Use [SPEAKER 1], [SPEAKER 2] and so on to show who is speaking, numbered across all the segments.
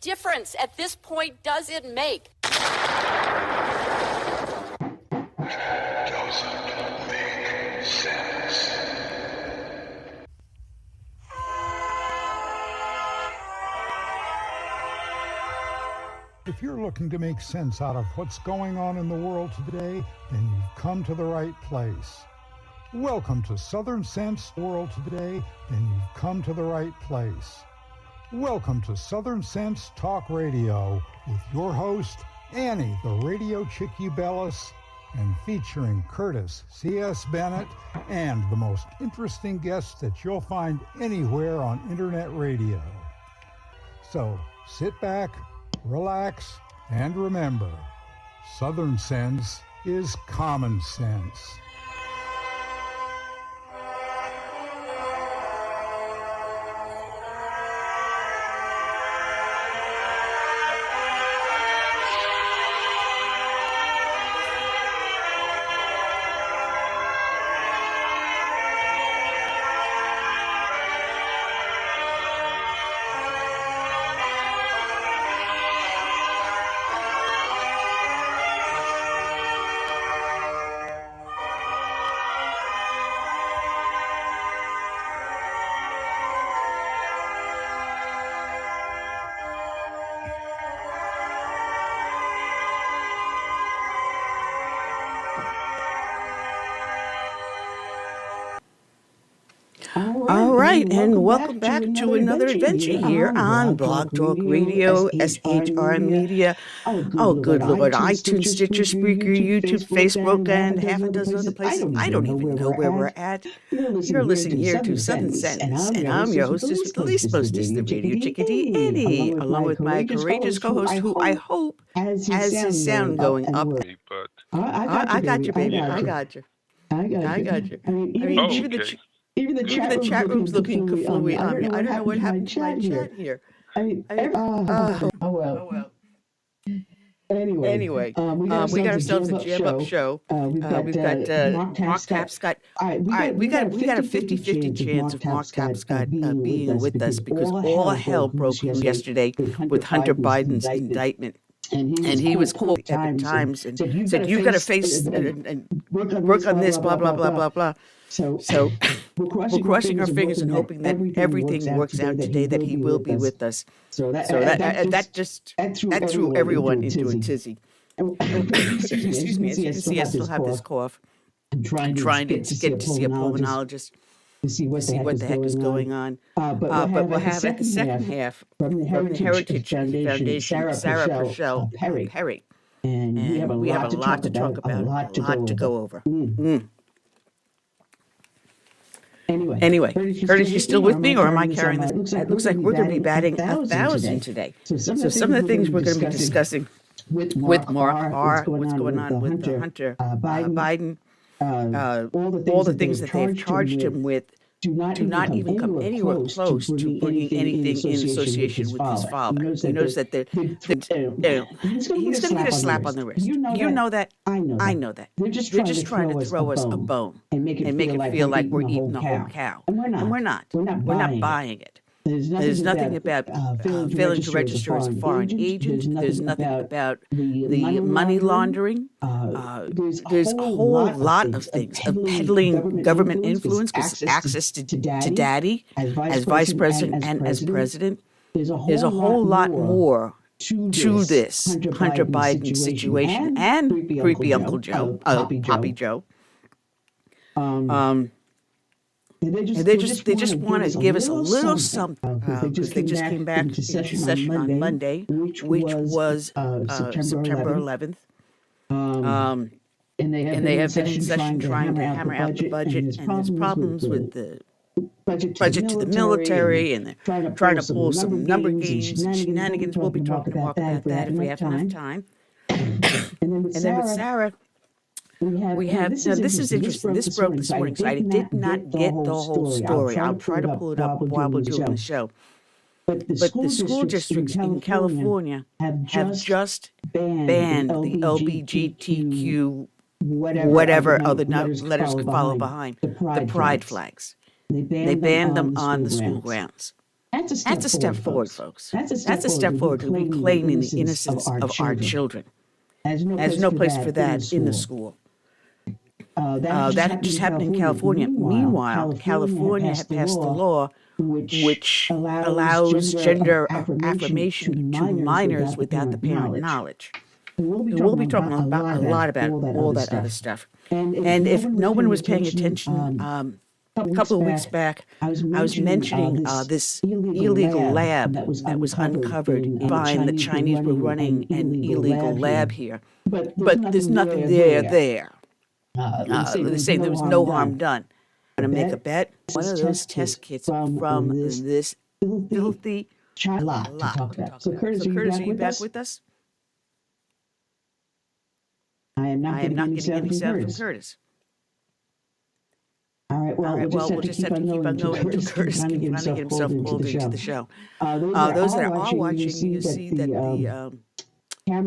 [SPEAKER 1] difference at this point does it make?
[SPEAKER 2] Doesn't make sense.
[SPEAKER 3] If you're looking to make sense out of what's going on in the world today, then you've come to the right place. Welcome to Southern Sense World Today, then you've come to the right place. Welcome to Southern Sense Talk Radio with your host, Annie, the Radio Chick-A-Dee, and featuring Curtis C.S. Bennett and the most interesting guests that you'll find anywhere on internet radio. So sit back, relax, and remember, Southern Sense is common sense.
[SPEAKER 4] And welcome back to another adventure here on Blog Talk Radio, SHR Media. Oh, good Lord, iTunes, Stitcher, Spreaker, YouTube, Facebook, and half a dozen other places. I don't even know where we're at. You're listening here to Southern Sense, and I'm your hostess with the least hostess, the Radio Chick-A-Dee, Annie, along with my courageous co-host, who I hope has his sound going up. I got you, baby. I got you. I got you. I mean, even the chat room's looking kafooey on me. I don't know what happened to my chat here. Well. Anyway, we got ourselves a jam-up show. We've got Mark Tapscott. All right, we got a 50-50 chance of Mark Tapscott being with us because all hell broke loose yesterday with Hunter Biden's indictment. And he was called at Epoch Times and said, "You've got to face and work on this, blah, blah, blah, blah, blah." So we're crossing our fingers and hoping that everything works out today, that he will be with us. So that threw everyone into a tizzy. Excuse me, as you can see, I still have this cough. I'm trying to get to see a pulmonologist to see what the heck is going on. But we'll have at the second half from the Heritage Foundation, Sarah Parshell Perry. And we have a lot to talk about, a lot to go over. Anyway, Curtis, you still with me, or am I carrying this? It looks like we're going to be batting 1,000 today. So some of the things we're going to be discussing with Mark are what's going on with Hunter Biden, all the things that they've charged him with do not even come anywhere close to bringing anything in association with his father. He knows that he's going to get a slap on the wrist. You know that. I know that. They're just trying to throw us a bone and make it feel like we're eating a whole cow. And we're not. We're not buying it. There's nothing about failing to register as a foreign agent. There's nothing about the money laundering. There's a whole lot of things of peddling government influence, access to daddy as vice president and as president. There's a whole lot more to this Hunter Biden situation and creepy Uncle Joe, Poppy Joe. They just want to give us a little something because they just came back into session on Monday, which was September 11th. And they have been in session trying to hammer out the budget, and there's problems with the budget to the military, and they're trying to pull some number games and shenanigans. We'll be talking to Mark about that if we have enough time. And then with Sarah, we have now this is interesting. This broke this morning, so I did not get the whole story. I'll try to pull it up while we're doing the show. But the school districts in California have just banned the LGBTQ whatever other letters could follow behind, the pride flags. They banned them on the school grounds. That's a step forward, folks. That's a step forward to reclaiming the innocence of our children. There's no place for that in the school. That just happened in California. Meanwhile, California had passed a law which allows gender affirmation to minors without the parent knowledge. And we'll be talking about a lot about all that other stuff. And if no one was paying attention, a couple of weeks back, I was mentioning this illegal lab that was uncovered by the Chinese were running an illegal lab here. But there's nothing there. They're saying there was no harm done. I'm going to make a bet. One of those test kits from this filthy lot to talk about. So Curtis, are you back with us? I am not getting any sound from Curtis. All right, well, we'll just have to keep on going until Curtis can finally get himself pulled into the show. Those that are watching, you see that the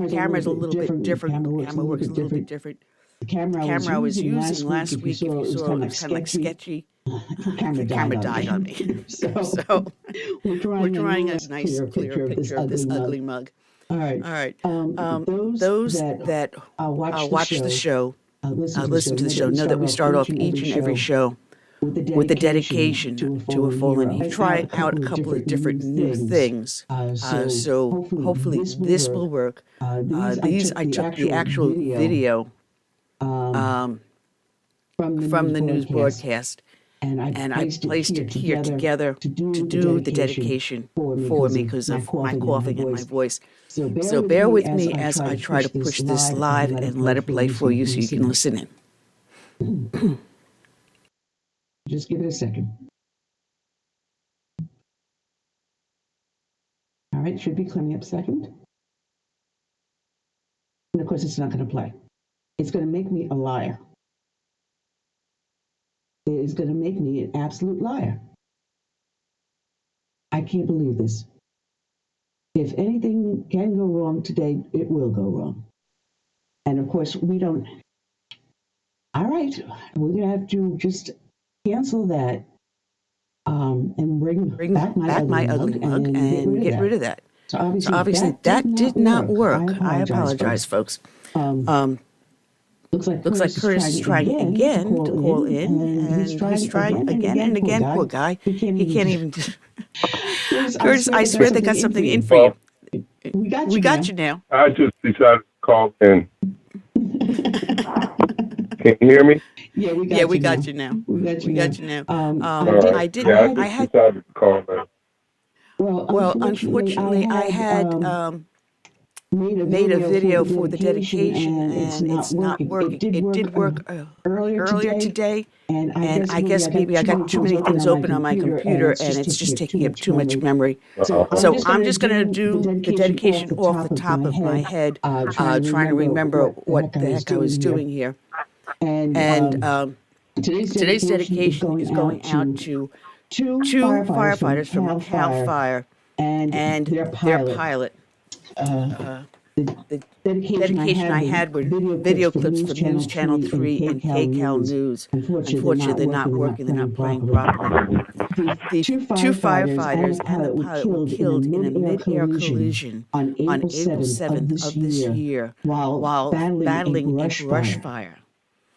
[SPEAKER 4] camera's a little bit different. The camera works a little bit different. The camera I was using last week, if you saw, it was kind of like sketchy. The camera died on me. So we're drawing a nice, clear picture of this ugly mug. All right. Those that watch the show, listen to the show, know that we start off each and every show with the dedication to a fallen angel. Try out a couple of different new things. So hopefully this will work. I took the actual video from the news broadcast, and I placed it here together to do the dedication for me because of my coughing and my voice. So bear with me as I try to push this live and let it play for you so you can listen in.
[SPEAKER 5] Just give it a second. All right, should be coming up second. And of course, it's not going to play. It's going to make me a liar. It is going to make me an absolute liar. I can't believe this. If anything can go wrong today, it will go wrong. And of course, we don't. All right, we're going to have to just cancel that and bring back my ugly mug and get rid of that. So obviously that did not work. I apologize, folks. Looks like Curtis is trying again to call in, and he's trying again and again. Poor guy. He can't even.
[SPEAKER 6] Curtis,
[SPEAKER 5] I swear they got something in for you. We got you now.
[SPEAKER 6] I just decided to call in. Can you hear me?
[SPEAKER 5] Yeah, we got you now. We got you now.
[SPEAKER 6] I decided to call in.
[SPEAKER 5] Well, unfortunately, I had made a video for the dedication, and it's not working. It did work earlier today, and I guess maybe I got too many things open on my computer, and it's just taking up too much memory. So I'm just going to do the dedication off the top of my head, trying to remember what the heck I was doing here. And today's dedication is going out to two firefighters from Cal Fire and their pilot. The dedication I had were video clips from News Channel 3 and KCAL News. Unfortunately, they're not working. They're not playing properly. The two firefighters and the pilot were killed in a mid-air collision on April 7th of this year while battling a brush fire.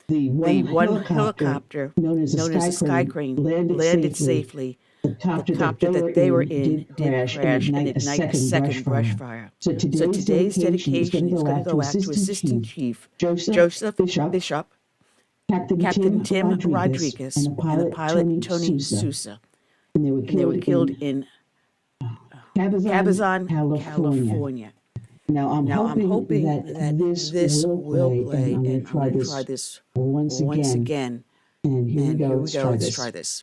[SPEAKER 5] The one helicopter, known as the Sky Crane, landed safely. The copter that they were in did crash and ignite a second brush fire. So today's dedication is going to go out to Assistant Chief Josh Bishof, Captain Tim Rodriguez, and the pilot Tony Sousa. And they were killed in Cabazon, California. Now I'm hoping that this will play, and I'm going to try this once again. And here we go. Let's try this.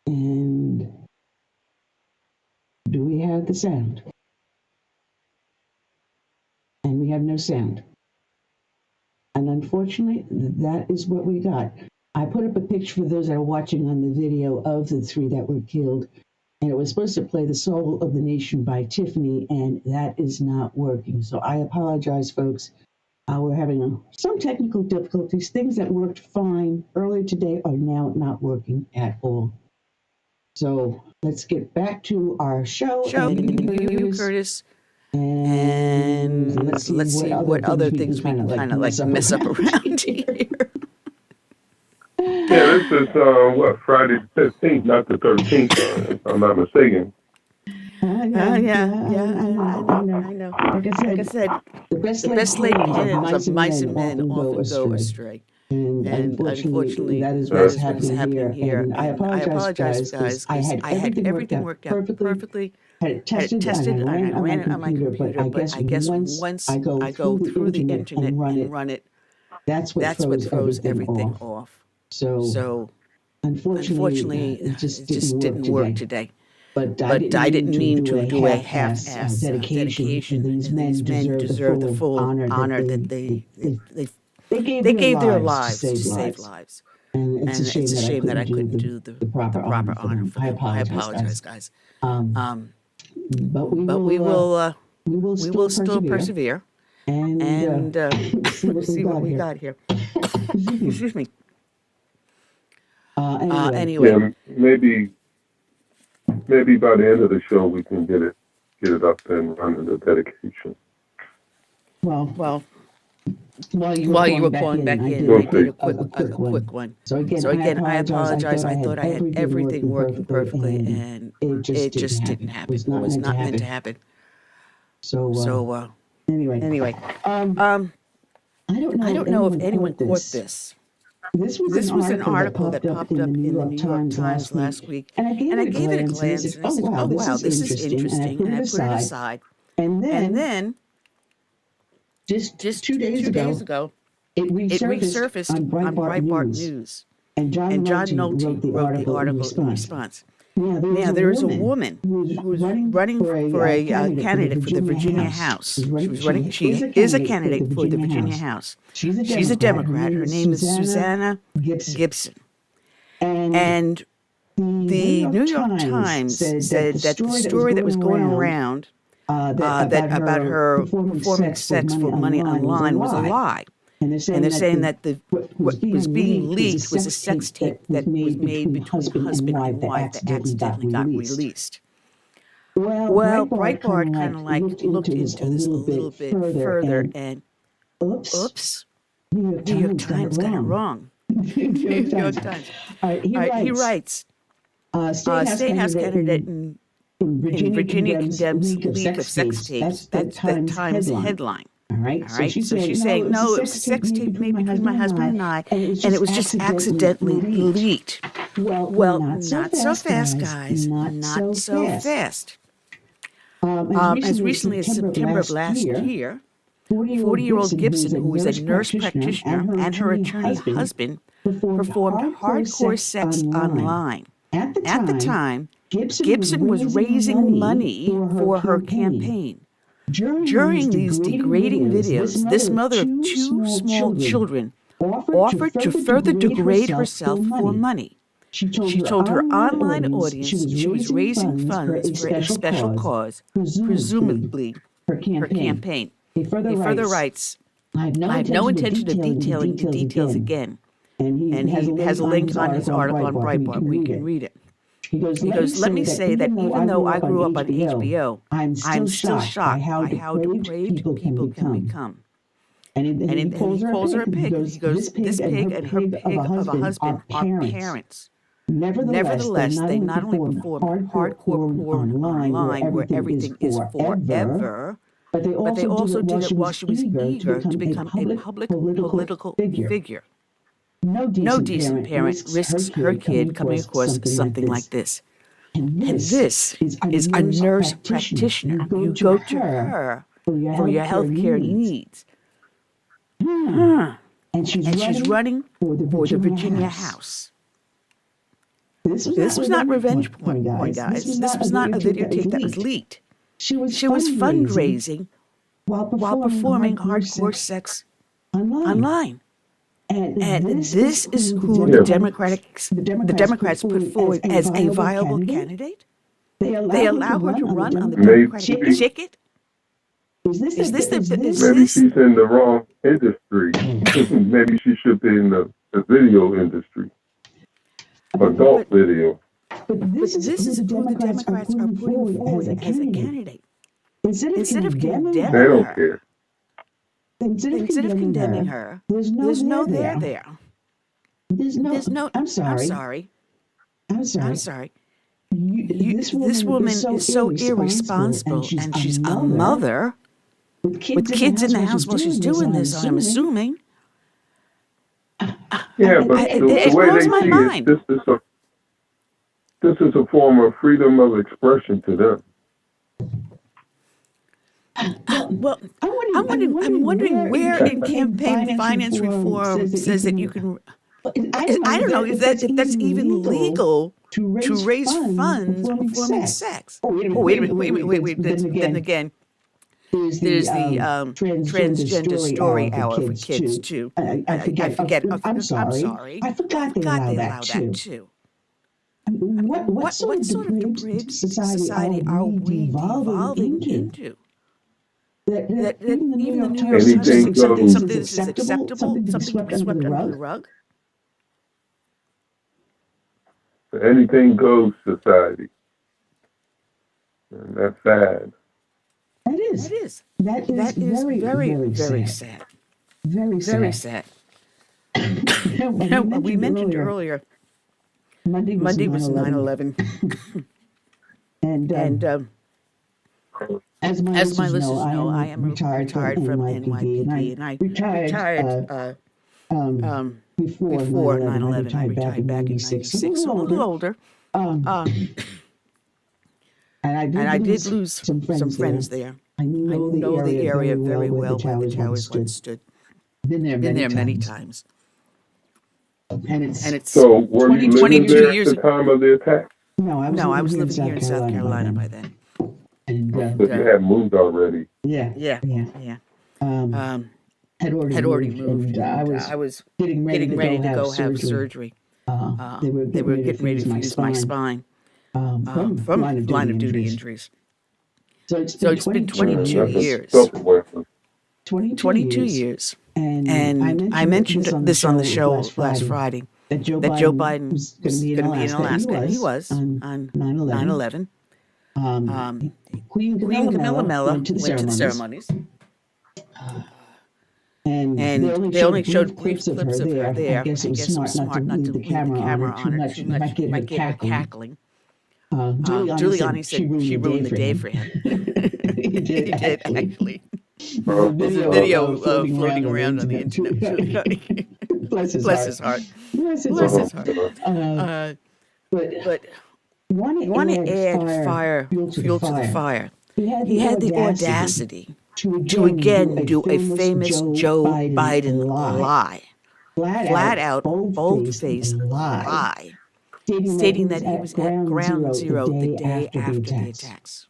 [SPEAKER 5] And do we have the sound? And we have no sound. And unfortunately, that is what we got. I put up a picture for those that are watching on the video of the three that were killed. And it was supposed to play The Soul of the Nation by Tiffany, and that is not working. So I apologize, folks. we're having some technical difficulties. Things that worked fine earlier today are now not working at all. So let's get back to our show.
[SPEAKER 4] You, Curtis. And let's see what other things we can kind of like mess up around here.
[SPEAKER 6] Yeah, this is Friday the 15th, not the 13th, if I'm not mistaken.
[SPEAKER 5] Yeah, I know. Like I said, the best laid plans of mice and men often go astray. And unfortunately, that is what's happening here. And I apologize, guys. I had everything worked out perfectly. Had it tested and I ran it on my computer, but I guess once I go through the internet and run it, that's what throws everything off. So unfortunately, it just didn't work today. But I didn't mean to do a half-ass dedication. These men deserve the full honor that they gave their lives to save lives. And it's a shame that I couldn't do the proper honor for them. I apologize, guys. But we will still persevere. And let's see what we got here. Excuse me. Anyway.
[SPEAKER 6] Yeah, maybe by the end of the show we can get it up and running, the dedication.
[SPEAKER 5] Well, while you were pulling back in, I did a quick one. So again, I apologize. I thought I had everything working perfectly, and it just didn't happen. It was not meant to happen. So anyway, I don't know if anyone caught this. This was an article that popped up in the New York Times last week, and I gave it a glance, and I said, "Oh wow, this is interesting," and I put it aside. And then just 2 days ago, it resurfaced on Breitbart News, and John Nolte wrote the article in response. Now, there is a woman who's running for a candidate for the Virginia House. She is a candidate for the Virginia House. She's a Democrat. Her name is Susanna Gibson. And the New York Times said that the story that was going around that about her performing sex for money online was a lie. And they're saying that what was being leaked was a sex tape that was made between husband and wife that accidentally got released. Well, Breitbart kind of like looked into this a little bit further, and oops, New York Times got it wrong. New York Times. He writes, State House candidate in Virginia condemns leak of sex tapes. That's the Times headline. All right. So she's saying, no, it was a sex tape made between my husband and I, and it was just accidentally leaked. Well, not so fast, guys. Not so fast. As recently as September of last year, 40-year-old Gibson, who was a nurse practitioner, and her attorney husband performed hardcore sex online. At the time, Gibson was raising money for her campaign. During these degrading videos, this mother of two small children offered to further degrade herself for money. She told her online audience she was raising funds for a special cause, presumably her campaign. He further writes, I have no intention of detailing the details again. And he has a link on his article on Breitbart. We can read it. He goes, let me say that even though I grew up on HBO, I'm still shocked by how depraved people can become. And he calls her a pig. He goes, this pig and her pig of a husband are parents. Nevertheless, they not only perform hardcore porn online where everything is forever, but they also did it while she was eager to become a public political figure. No decent parent risks her kid coming across something like this. And this is a nurse practitioner. You go to her for your health care needs. And she's running for the Virginia House. This was not revenge porn, guys. This was not a videotape that was leaked. She was fundraising while performing hardcore sex online. And this is who the Democrats put forward as a viable candidate? They allow her to run on the Democratic ticket?
[SPEAKER 6] Maybe she's in the wrong industry. Maybe she should be in the video industry. Adult video.
[SPEAKER 5] But this is who the Democrats are putting forward as a candidate. Instead of condemning
[SPEAKER 6] They don't
[SPEAKER 5] her,
[SPEAKER 6] care.
[SPEAKER 5] instead of condemning her, there's no there. I'm sorry. This woman is so irresponsible, and she's a mother with kids in the house while she's doing this, I'm assuming.
[SPEAKER 6] Yeah, but the way they see it, this is a form of freedom of expression to them.
[SPEAKER 5] Well, I'm wondering where in campaign finance reform says that you can. I don't know if that's even legal to raise funds for performing sex. Oh, wait a minute. Then again, there's the transgender story hour for kids too. I forget. I'm sorry. I forgot they allow that too. What sort of depraved society are we devolving into? That even the New York Times is something that's acceptable, something to be swept under the rug?
[SPEAKER 6] Anything goes society. And that's sad.
[SPEAKER 5] That is very sad. Very sad. We mentioned earlier, Monday was 9/11. and as my listeners know, I am retired from NYPD, and I retired before 9/11. I retired back in '96, so a little older. And I did lose some friends there. I know the area very well where the towers once stood. Been there many times. And it's
[SPEAKER 6] so were you living
[SPEAKER 5] 22
[SPEAKER 6] there
[SPEAKER 5] years
[SPEAKER 6] at the time of the attack?
[SPEAKER 5] No, I was living here in South Carolina by then. And
[SPEAKER 6] so you had moved already.
[SPEAKER 5] Yeah. Had already moved. I was getting ready to go have surgery. They were getting ready to fuse my spine from line of duty injuries. So it's been 22 years. 22 years. And I mentioned this on the show last Friday, that Joe Biden was going to be in Alaska. He was on 9/11. Queen Camilla went to the ceremonies. And they only showed brief clips of her there. I guess it was smart not to leave the camera on her too much. Might get her cackling. Giuliani said she ruined the day for him. He did, actually. There's a video floating around on the internet. Bless his heart. But you want to add fuel to the fire. He had the audacity to again do a famous Joe Biden lie. Flat out, bold-faced lie. Stating that he was at ground zero the day after the attacks.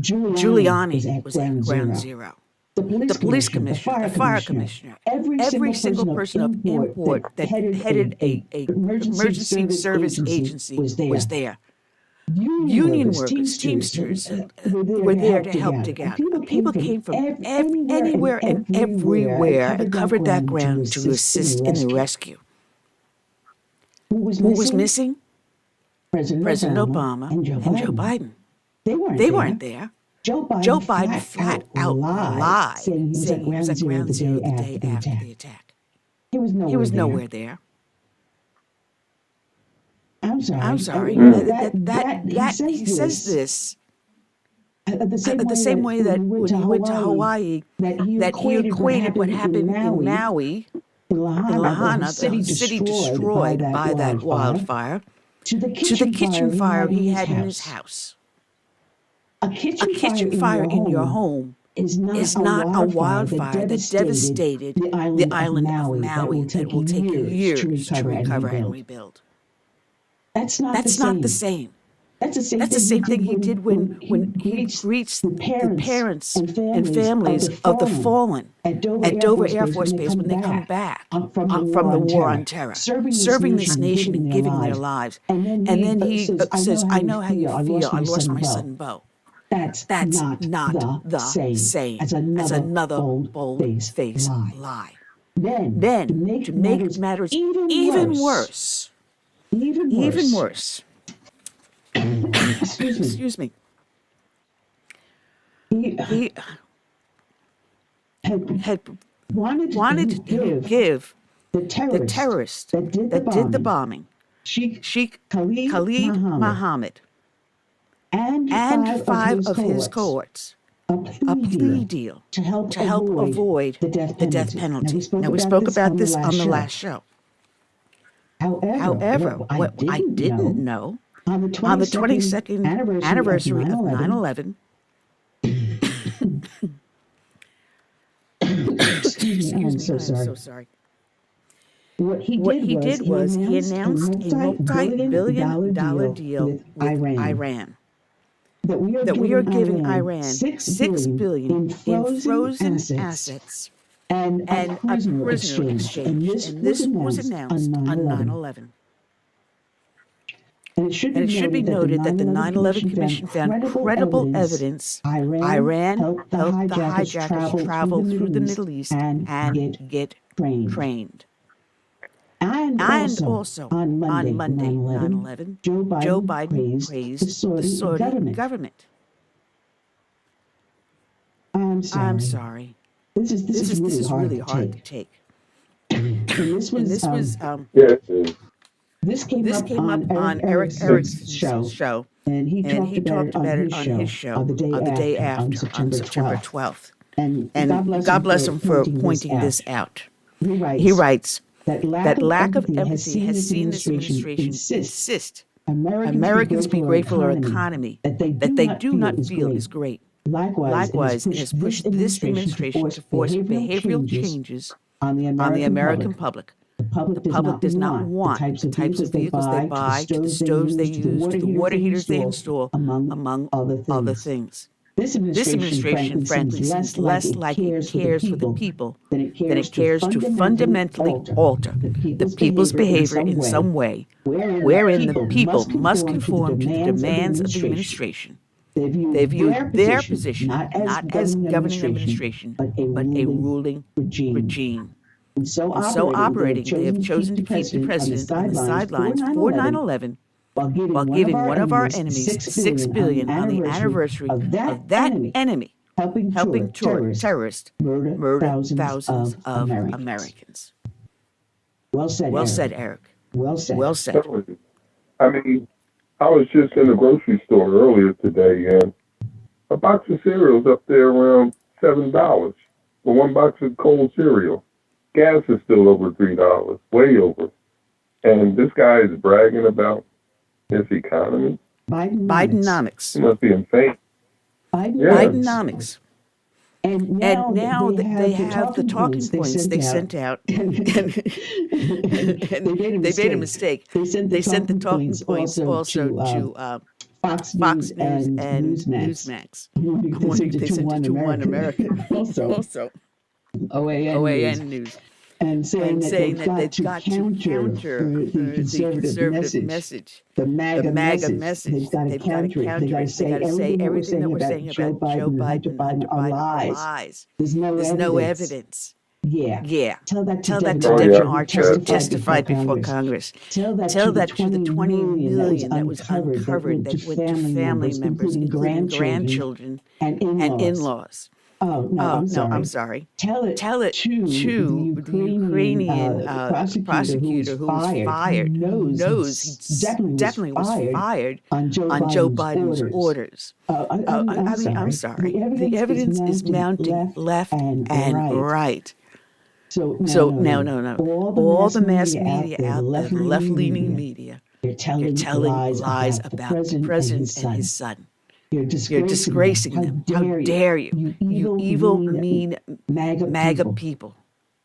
[SPEAKER 5] Giuliani was at ground zero. The police commissioner, the fire commissioner, every single person of import that headed a emergency service agency was there. Union workers, Teamsters, were there to help dig out. People came from anywhere and everywhere and covered that ground to assist in the rescue. Who was missing? President Obama and Joe Biden. They weren't there. Joe Biden flat out lied, saying he was at ground zero the day after the attack. He was nowhere there. I'm sorry. That he says this the same way that when he went to Hawaii, that he equated what happened in Maui, in Lahaina, the city destroyed by that wildfire, to the kitchen fire he had in his house. A kitchen fire in your home is not a wildfire that devastated the island of Maui that will take years to recover and rebuild. That's not the same. That's the same thing he did when he greets the parents and families of the fallen at Dover Air Force Base when they come back from the war on terror, serving this nation and giving their lives. And then he says, "I know how you feel. I lost my son Bo." That's not the same as another bold-faced lie. Then, to make matters even worse, excuse me, he had wanted to give the terrorist that did the bombing, Sheikh Khalid Mohammed, and 5 of his cohorts a plea deal to help avoid the death penalty. Now, we spoke about this on the last show. However, what I didn't know, on the 22nd anniversary of 9/11, excuse me, I'm so sorry. What he did was he announced a multi-billion-dollar deal with Iran. That we are giving Iran $6 billion in frozen assets and a prisoner exchange. And this was announced on 9/11. And it should be noted that the 9/11 Commission found credible evidence Iran helped the hijackers travel through the Middle East and get trained. And also on Monday, 9/11, Joe Biden praised the Saudi government. I'm sorry. This is really hard to take. This came up on Eric's show, and he talked about it on his show on the day after, on September 12th. And God bless him for pointing this out. He writes, that lack of empathy has seen this administration insist Americans be grateful for an economy that they do not feel is great. Likewise, it has pushed this administration to force behavioral changes on the American public. The public does not want the types of vehicles they buy, to the stoves they use, to the water heaters they install, among other things. This administration, frankly, seems less like it cares for the people than it cares to fundamentally alter the people's behavior in some way, wherein the people must conform to the demands of the administration. They view their position not as governing administration, but a ruling regime. And so operating, they have chosen to keep the president on the sidelines for 9/11, while giving one of our enemies $6 billion on the anniversary of that enemy helping terrorists murder thousands of Americans. Well said, Eric. Well said.
[SPEAKER 6] I mean, I was just in the grocery store earlier today, and a box of cereal's up there around $7 for one box of cold cereal. Gas is still over $3, way over. And this guy is bragging about his economy.
[SPEAKER 5] Bidenomics.
[SPEAKER 6] He must be insane.
[SPEAKER 5] Bidenomics. And now they have the talking points they sent out. and they made a mistake. They sent the talking points also to Fox News and Newsmax. They sent it to One America. also. OAN News. And saying that they've got to counter the conservative message, the MAGA message. They've got to counter it. They've got to say everything that we're saying about Joe Biden are lies. There's no evidence. Yeah. Tell that to Devin Archer, who testified before Congress. Tell that to the 20 million that was uncovered that went to family members, including grandchildren and in-laws. I'm sorry. Tell it to the Ukrainian prosecutor who was fired, knows he definitely was fired on Joe Biden's orders. I'm sorry. The evidence is mounting left and right. So no. All the mass media out there, the left-leaning media, they're telling lies about the president and his son. You're disgracing them. How dare you? You evil, mean MAGA people.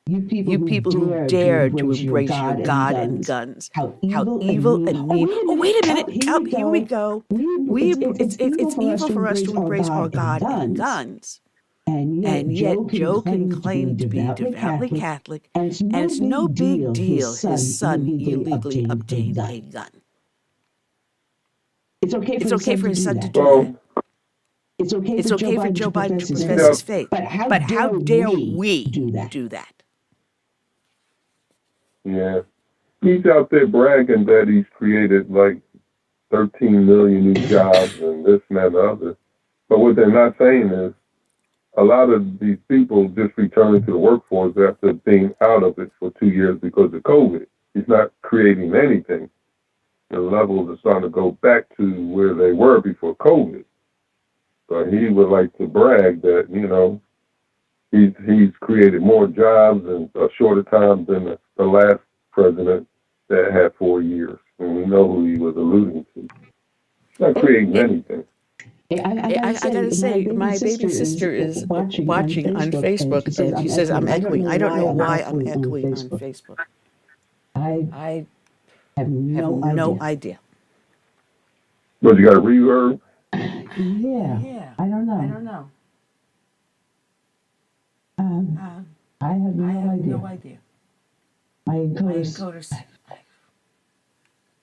[SPEAKER 5] You people who dare to embrace your God and guns. How evil and mean. Oh, wait a minute. Here we go. It's evil for us to embrace our God and guns. And yet Joe can claim to be devoutly Catholic, and it's no big deal his son illegally obtained a gun. It's okay for his son to do that. It's okay for Joe Biden to profess his faith. But how dare we do that?
[SPEAKER 6] Yeah. He's out there bragging that he's created like 13 million new jobs and this and that and the other. But what they're not saying is a lot of these people just returning to the workforce after being out of it for 2 years because of COVID. He's not creating anything. The levels are starting to go back to where they were before COVID. But he would like to brag that, he's created more jobs in a shorter time than the last president that had 4 years. And we know who he was alluding to. He's not creating anything.
[SPEAKER 5] I gotta say, my baby sister is watching on Facebook, and she says I'm echoing. I don't know why I'm echoing on Facebook. I have no idea.
[SPEAKER 6] But you got a reverb?
[SPEAKER 5] Yeah. I don't know. I have no idea. My encoders.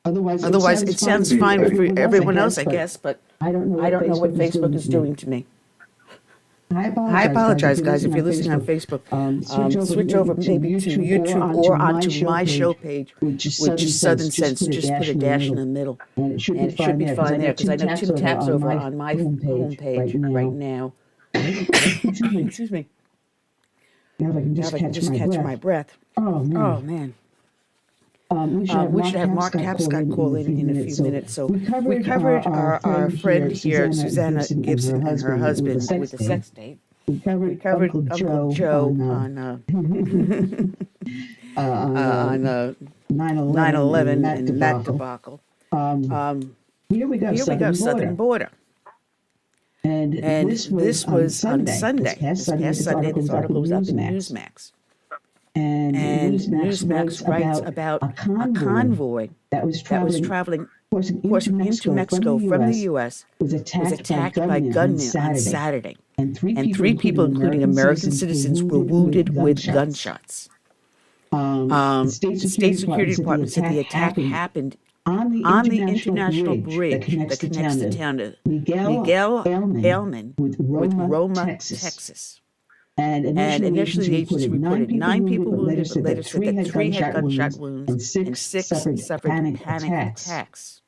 [SPEAKER 5] Otherwise, it sounds fine for everyone else, I guess, but I don't know what Facebook is doing to me. I apologize, guys, if you're listening on Facebook. Switch over maybe to YouTube or onto my show page, which is Southern Sense. Just put a dash in the middle, and it should be fine there, because I know Tim Tap's over on my homepage right now. Excuse me. Now if I can just catch my breath. Oh, man. We should have Mark Tapscott call in a few minutes. So we covered our friend here, Susanna Gibson, and her husband with the sex tape. We covered Uncle Joe on 9/11 and that debacle. Here we go, Southern Border. And this was on Sunday. This past Sunday, this article was up in Newsmax. And Newsmax writes about a convoy that was traveling into Mexico from the U.S. was attacked by gunmen on Saturday. And three people, including American citizens, were wounded with gunshots. The State Security Department said the attack happened on the international bridge that connects the town to Miguel Ailman with Roma, Texas. And initially the agency reported 9 people wounded, but later said that 3 had gunshot wounds and 6 suffered panic attacks.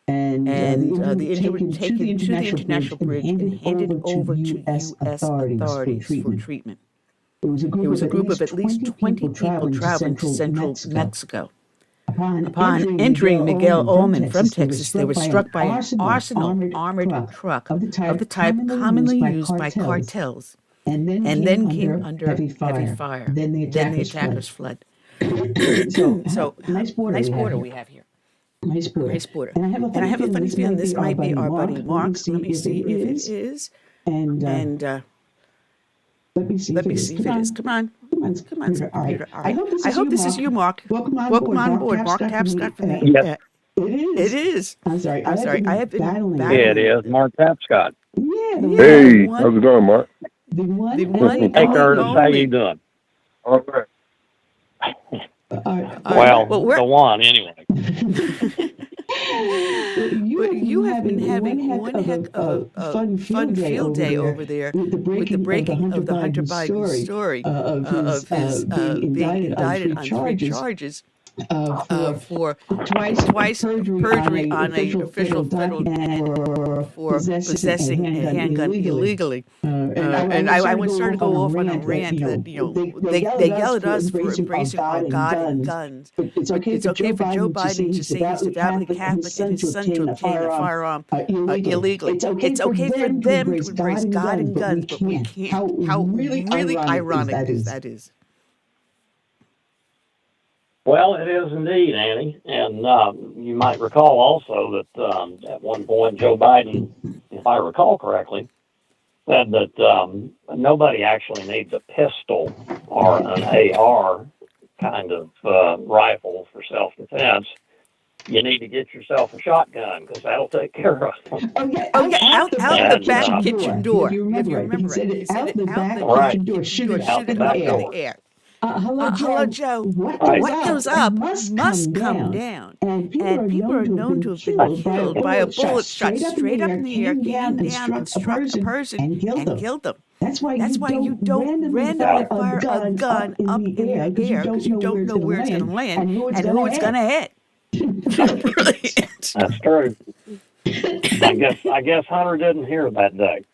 [SPEAKER 5] And the injured were taken to the international bridge and handed over to U.S. authorities for treatment. It was a group of at least 20 people traveling to central Mexico. Upon entering Miguel Ailman from Texas, they were struck by an armored truck of the type commonly used by cartels. And then came under heavy fire. Then the attackers fled. So nice border we have here. Nice border. And I have a funny feeling this might be our buddy Mark. Let me see if it is. And let me see if it is. Come on. All right. I hope this is you, Mark. Welcome on board, Mark Tapscott from the.
[SPEAKER 7] Yes.
[SPEAKER 5] It is. I'm sorry. I have been battling.
[SPEAKER 7] Yeah, it is. Mark Tapscott.
[SPEAKER 5] Yeah.
[SPEAKER 6] Hey, how's it going, Mark?
[SPEAKER 5] The one.
[SPEAKER 7] Hey, Curtis, how you doing?
[SPEAKER 6] All right.
[SPEAKER 7] The one, anyway.
[SPEAKER 5] You have been having one heck of a fun field day over there with the breaking of the Hunter Biden story of his being indicted on 3 charges. For twice perjury on an official federal for possessing a handgun illegally. And I would start to go off on a rant that, they yell at us for embracing our God and guns. It's okay for Joe Biden to say he's devoutly Catholic and his son to obtain a firearm illegally. It's okay for them to embrace God and guns, but we can't. How really ironic that is.
[SPEAKER 7] Well, it is indeed, Annie. And you might recall also that at one point Joe Biden, if I recall correctly, said that nobody actually needs a pistol or an AR kind of rifle for self-defense. You need to get yourself a shotgun because that'll take care of them.
[SPEAKER 5] Out the back kitchen door. If you remember
[SPEAKER 7] it. He said it out the back kitchen door,
[SPEAKER 5] shoot it out in the air. Hello, Joe. What goes up must come down. And people are known to have been killed by a bullet shot straight up in the air, came down and struck a person and killed them. That's why you don't randomly fire a gun up in the air, because you don't know where it's going to land and who it's going to hit.
[SPEAKER 7] Brilliant. That's true. I guess Hunter didn't hear that day.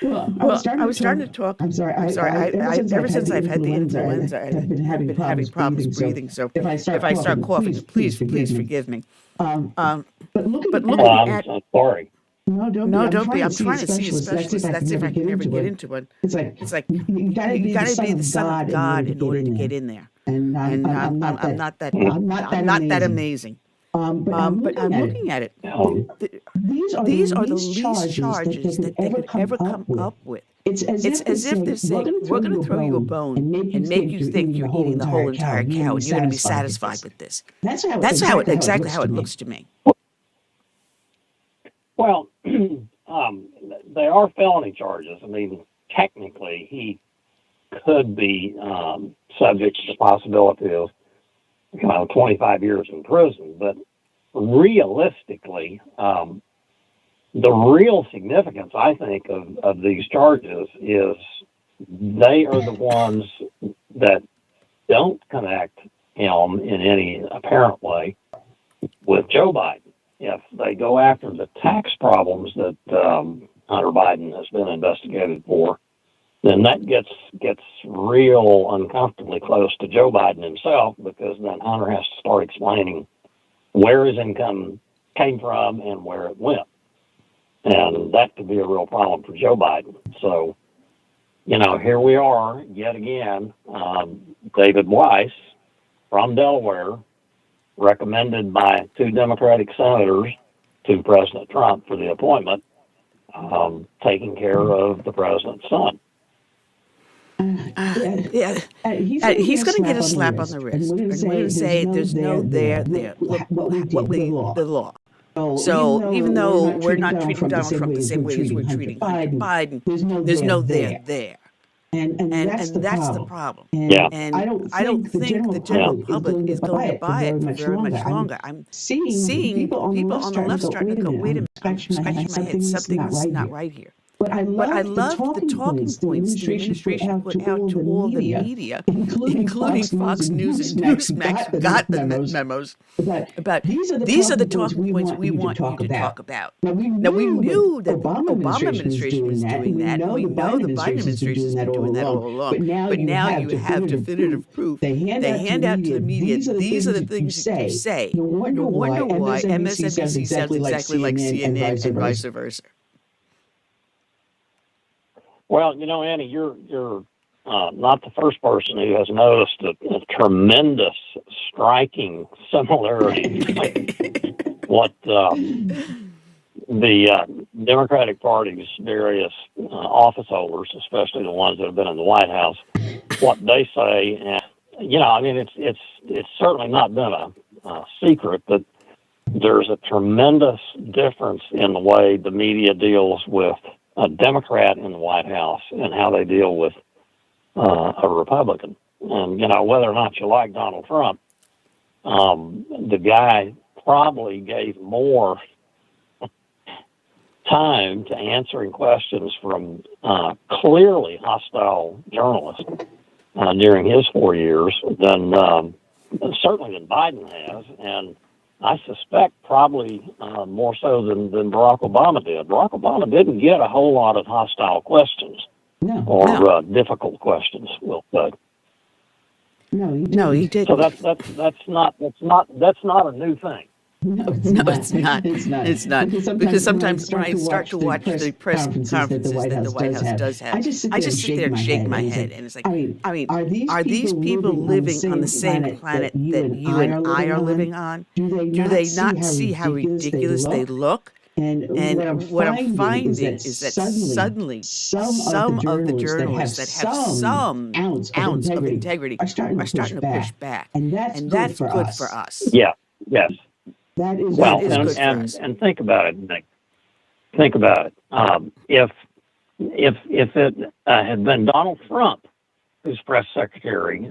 [SPEAKER 5] Well, I was starting to talk. I'm sorry. Ever since I've had the influenza, I've been having problems breathing. So if I start coughing, please forgive me. But looking at,
[SPEAKER 7] I'm sorry.
[SPEAKER 5] No, don't be. I'm trying to see a specialist. That's if I can ever get into one. It's like you got to be the son of God in order to get in there. And I'm not that amazing. But I'm looking at it. These are the least charges that they could ever come up with. It's as if they're saying, we're going to throw you a bone and make you think you're eating the whole entire cow and you're going to be satisfied with this. That's exactly how it looks to me.
[SPEAKER 7] Well, they are felony charges. I mean, technically, he could be subject to the possibility of 25 years in prison, but realistically, the real significance, I think, of these charges is they are the ones that don't connect him in any apparent way with Joe Biden. If they go after the tax problems that Hunter Biden has been investigated for, then that gets real uncomfortably close to Joe Biden himself, because then Hunter has to start explaining where his income came from and where it went. And that could be a real problem for Joe Biden. So, here we are yet again. David Weiss from Delaware, recommended by 2 Democratic senators to President Trump for the appointment, taking care of the president's son.
[SPEAKER 5] He's going to get a slap on the wrist. We're going to say there's no there. Look, the law. So even though we're not treating Donald Trump the same way as we're treating Biden, there's no there. And that's the problem. And I don't think the general public is going to buy it for very much longer. I'm seeing people on the left starting to go, wait a minute, I'm scratching my head, something's not right here. But I love the talking points the administration put out to all the media, including Fox News and Newsmax, got the memos about these are the talking points we want you to talk about. Now, we knew that the Obama administration was doing that, and we know the Biden administration has been doing that all along. But now you have definitive proof. They hand out to the media, these are the things that you say. You wonder why MSNBC sounds exactly like CNN and vice versa.
[SPEAKER 7] Well, Annie, you're not the first person who has noticed a tremendous, striking similarity between what the Democratic Party's various office holders, especially the ones that have been in the White House, what they say. And, it's certainly not been a secret that there's a tremendous difference in the way the media deals with a Democrat in the White House and how they deal with a Republican. And, whether or not you like Donald Trump, the guy probably gave more time to answering questions from clearly hostile journalists during his 4 years than certainly than Biden has. And I suspect probably more so than Barack Obama did. Barack Obama didn't get a whole lot of hostile questions or difficult questions, we'll say.
[SPEAKER 5] No, he didn't.
[SPEAKER 7] So that's not a new thing.
[SPEAKER 5] No, it's not. It's not. Because sometimes when I start to watch the press conferences that the White House does have, I just sit there and shake my head. And it's like, are these people living on the same planet that you and I are living on? Do they not see how ridiculous they look? And what I'm finding is that suddenly some of the journalists that have some ounce of integrity are starting to push back. And that's good for us.
[SPEAKER 7] Yeah, yes.
[SPEAKER 5] That is
[SPEAKER 7] good for us. And think about it, Nick. Think about it. If it had been Donald Trump whose press secretary,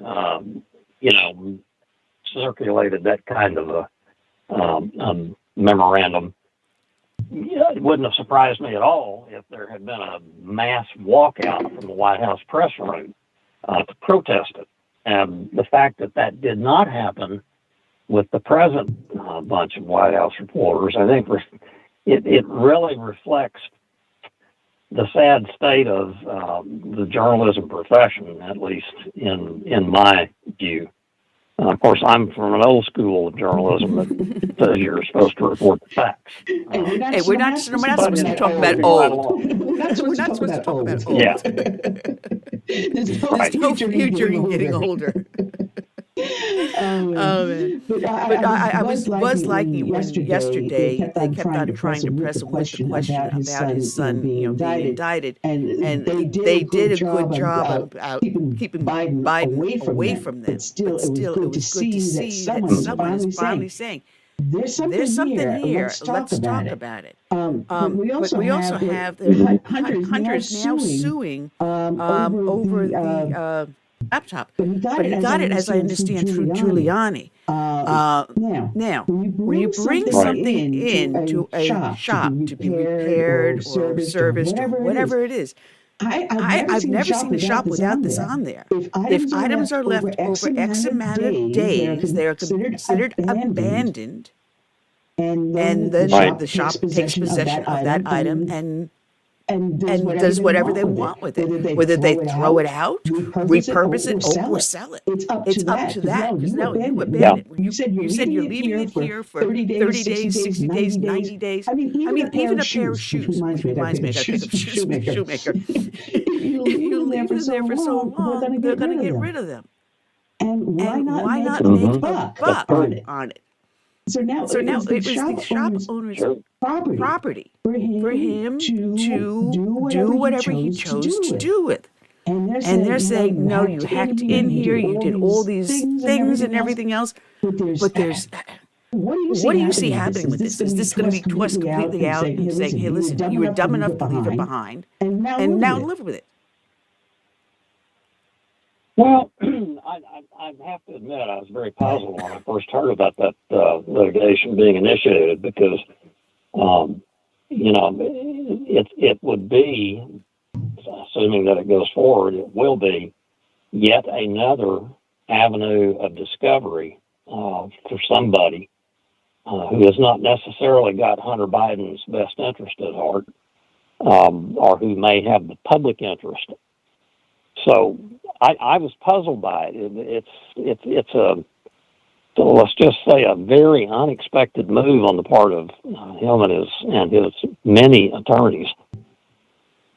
[SPEAKER 7] circulated that kind of a memorandum. Yeah, it wouldn't have surprised me at all if there had been a mass walkout from the White House press room to protest it. And the fact that that did not happen with the present bunch of White House reporters, I think it really reflects the sad state of the journalism profession, at least in my view. Of course, I'm from an old school of journalism that says you're supposed to report the facts.
[SPEAKER 4] We're not supposed to talk about old. We're not supposed to talk about old.
[SPEAKER 7] Yeah.
[SPEAKER 4] There's no future in getting older. Man. But I was liking when yesterday they kept on trying to press him with the question about his son, being indicted, and they did a good job about keeping Biden away from them. But still, it was good to see that someone is finally saying, there's something here. Let's talk about it. But we also have the Hunter's now suing over the laptop, but he got it, as I understand, through Giuliani. Now, when you bring something into a shop to be repaired or serviced or whatever it is, I've never seen a shop without this on there. If items are left over X amount of days, they are considered abandoned, and then the shop takes possession of that item and does whatever they want with it. Whether they throw it out, repurpose it, or sell it. It's up to that. Because now you abandon it. You said you're leaving it here for 30 days, 60 days, 90 days. I mean, even a pair of shoes, which reminds me, I got to pick up shoemaker. If you leave them there for so long, they're going to get rid of them. And why not make a buck on it? So now it was the shop owner's property for him to do whatever he chose to do with. And they're saying, no, you hacked in here, you did all these things and everything else, but there's... What do you see happening with this? Is this going to be tossed completely out and saying, hey, listen, you were dumb enough to leave it behind, and now live with it?
[SPEAKER 7] Well, I have to admit, I was very puzzled when I first heard about that litigation being initiated because, it would be, assuming that it goes forward, it will be yet another avenue of discovery for somebody who has not necessarily got Hunter Biden's best interest at heart, or who may have the public interest. So I was puzzled by it. It's a, so let's just say, a very unexpected move on the part of him and his many attorneys.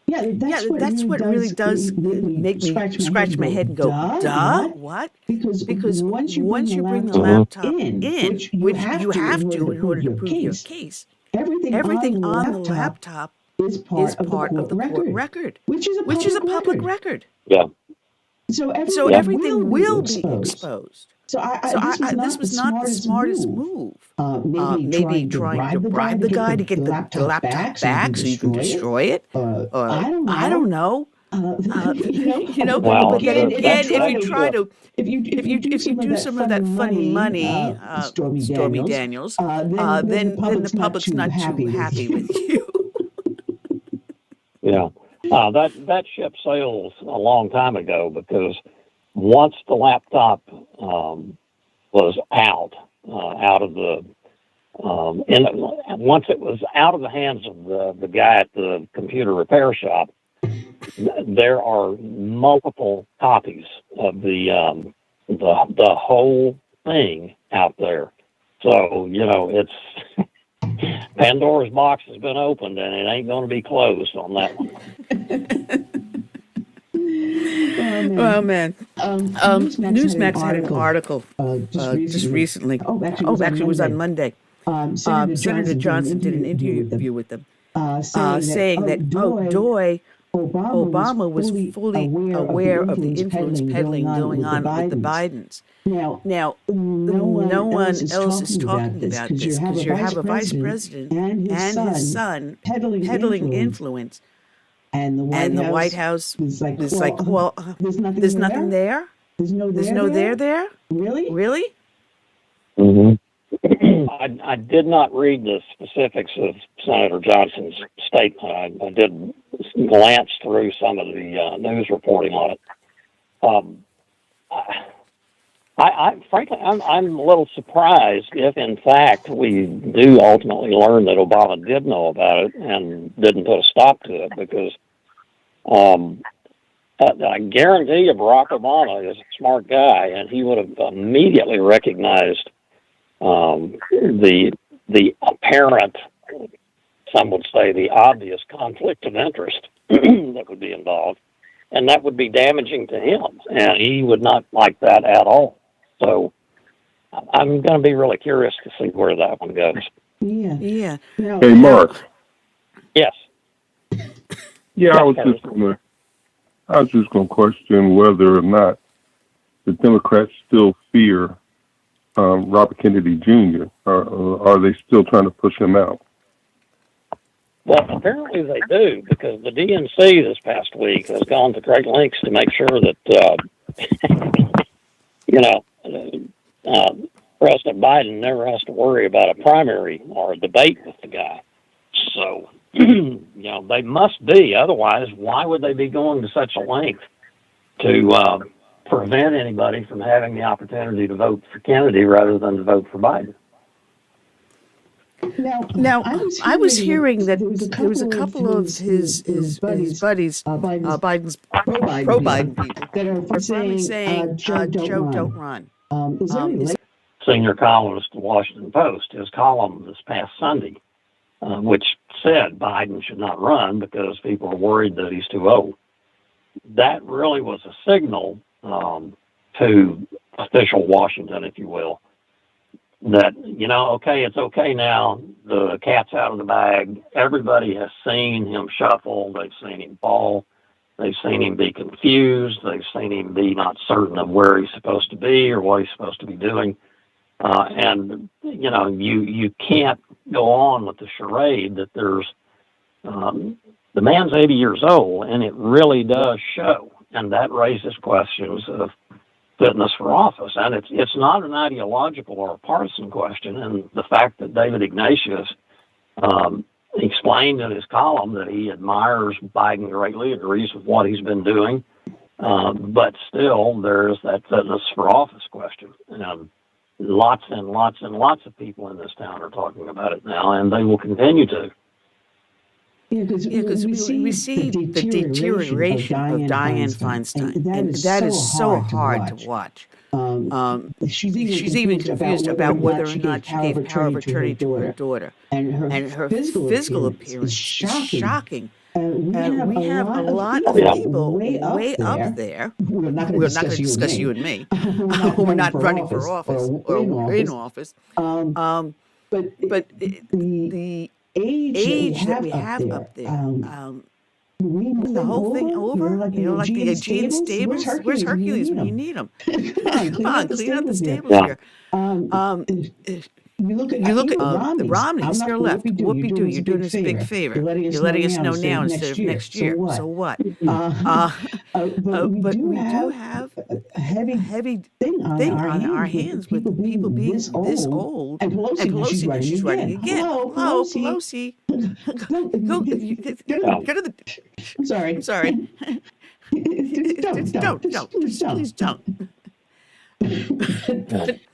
[SPEAKER 4] That's what really does make me scratch my head and go, duh? What? Because once you bring the laptop in, which you have to in order to prove your case, everything on the laptop is part of the court record, which is a public record.
[SPEAKER 7] Yeah.
[SPEAKER 4] So everything will be exposed. So this was not the smartest move. Maybe trying to bribe the guy to get the laptop back so you can destroy it. I don't know. But then again, if you do some of that funny money, Stormy Daniels, then the public's not too happy with you.
[SPEAKER 7] Yeah. That ship sails a long time ago because once the laptop was out of the once it was out of the hands of the guy at the computer repair shop, there are multiple copies of the whole thing out there. So it's Pandora's box has been opened, and it ain't going to be closed on that one.
[SPEAKER 4] Oh, man. Newsmax had an article just recently. Actually, it was on Monday. Senator Johnson did an interview with them, saying that, Obama was fully aware of the influence peddling going on with the Bidens. Now, no one else is talking about this because you have a vice president and his son peddling influence
[SPEAKER 5] And the White House is like, there's nothing there. There's no there. Really?
[SPEAKER 7] Mm-hmm. I did not read the specifics of Senator Johnson's statement. I did glance through some of the news reporting on it. Frankly, I'm a little surprised if, in fact, we do ultimately learn that Obama did know about it and didn't put a stop to it, because I guarantee you Barack Obama is a smart guy, and he would have immediately recognized the apparent, some would say the obvious conflict of interest that would be involved, and that would be damaging to him, and he would not like that at all. So I'm going to be really curious to see where that one goes.
[SPEAKER 5] Yeah.
[SPEAKER 6] Hey, Mark.
[SPEAKER 7] Yes.
[SPEAKER 6] Yeah, I was just going to question whether or not the Democrats still fear Robert Kennedy Jr. Are they still trying to push him out?
[SPEAKER 7] Well, apparently they do, because the DNC this past week has gone to great lengths to make sure that, President Biden never has to worry about a primary or a debate with the guy. So, they must be. Otherwise, why would they be going to such a length to prevent anybody from having the opportunity to vote for Kennedy rather than to vote for Biden?
[SPEAKER 5] Now, I was hearing that there was a couple of his buddies, Biden's pro-Biden people, that are saying, Joe, don't run. Is there any
[SPEAKER 7] senior columnist of the Washington Post, his column this past Sunday, which said Biden should not run because people are worried that he's too old. That really was a signal to official Washington, if you will, that, okay, it's okay now. The cat's out of the bag. Everybody has seen him shuffle. They've seen him fall. They've seen him be confused. They've seen him be not certain of where he's supposed to be or what he's supposed to be doing. And, you can't go on with the charade that there's, the man's 80 years old, and it really does show. And that raises questions of fitness for office. And it's not an ideological or a partisan question. And the fact that David Ignatius explained in his column that he admires Biden greatly, agrees with what he's been doing, but still there's that fitness for office question. And lots and lots and lots of people in this town are talking about it now, and they will continue to.
[SPEAKER 5] Because we see the deterioration of Dianne Feinstein, and that is so hard to watch. She's even confused about whether or not she gave power of attorney to her daughter, and her physical appearance is shocking. And we have a lot of people way up there. We're not going to discuss you and me. We're not running for office or in office. But the age that we have up there, the whole thing over, like the Aegean stables. Where's Hercules when you need him? Come on, clean up the stables here. You look at the Romneys, they're left. Whoop-de-doo, you're doing us a big favor. You're letting us know now instead of next year. So what? But we do have a heavy thing on our hands with people being this old. And Pelosi, she's running again. Hello, Pelosi. Go to the... I'm sorry. Don't. Please don't.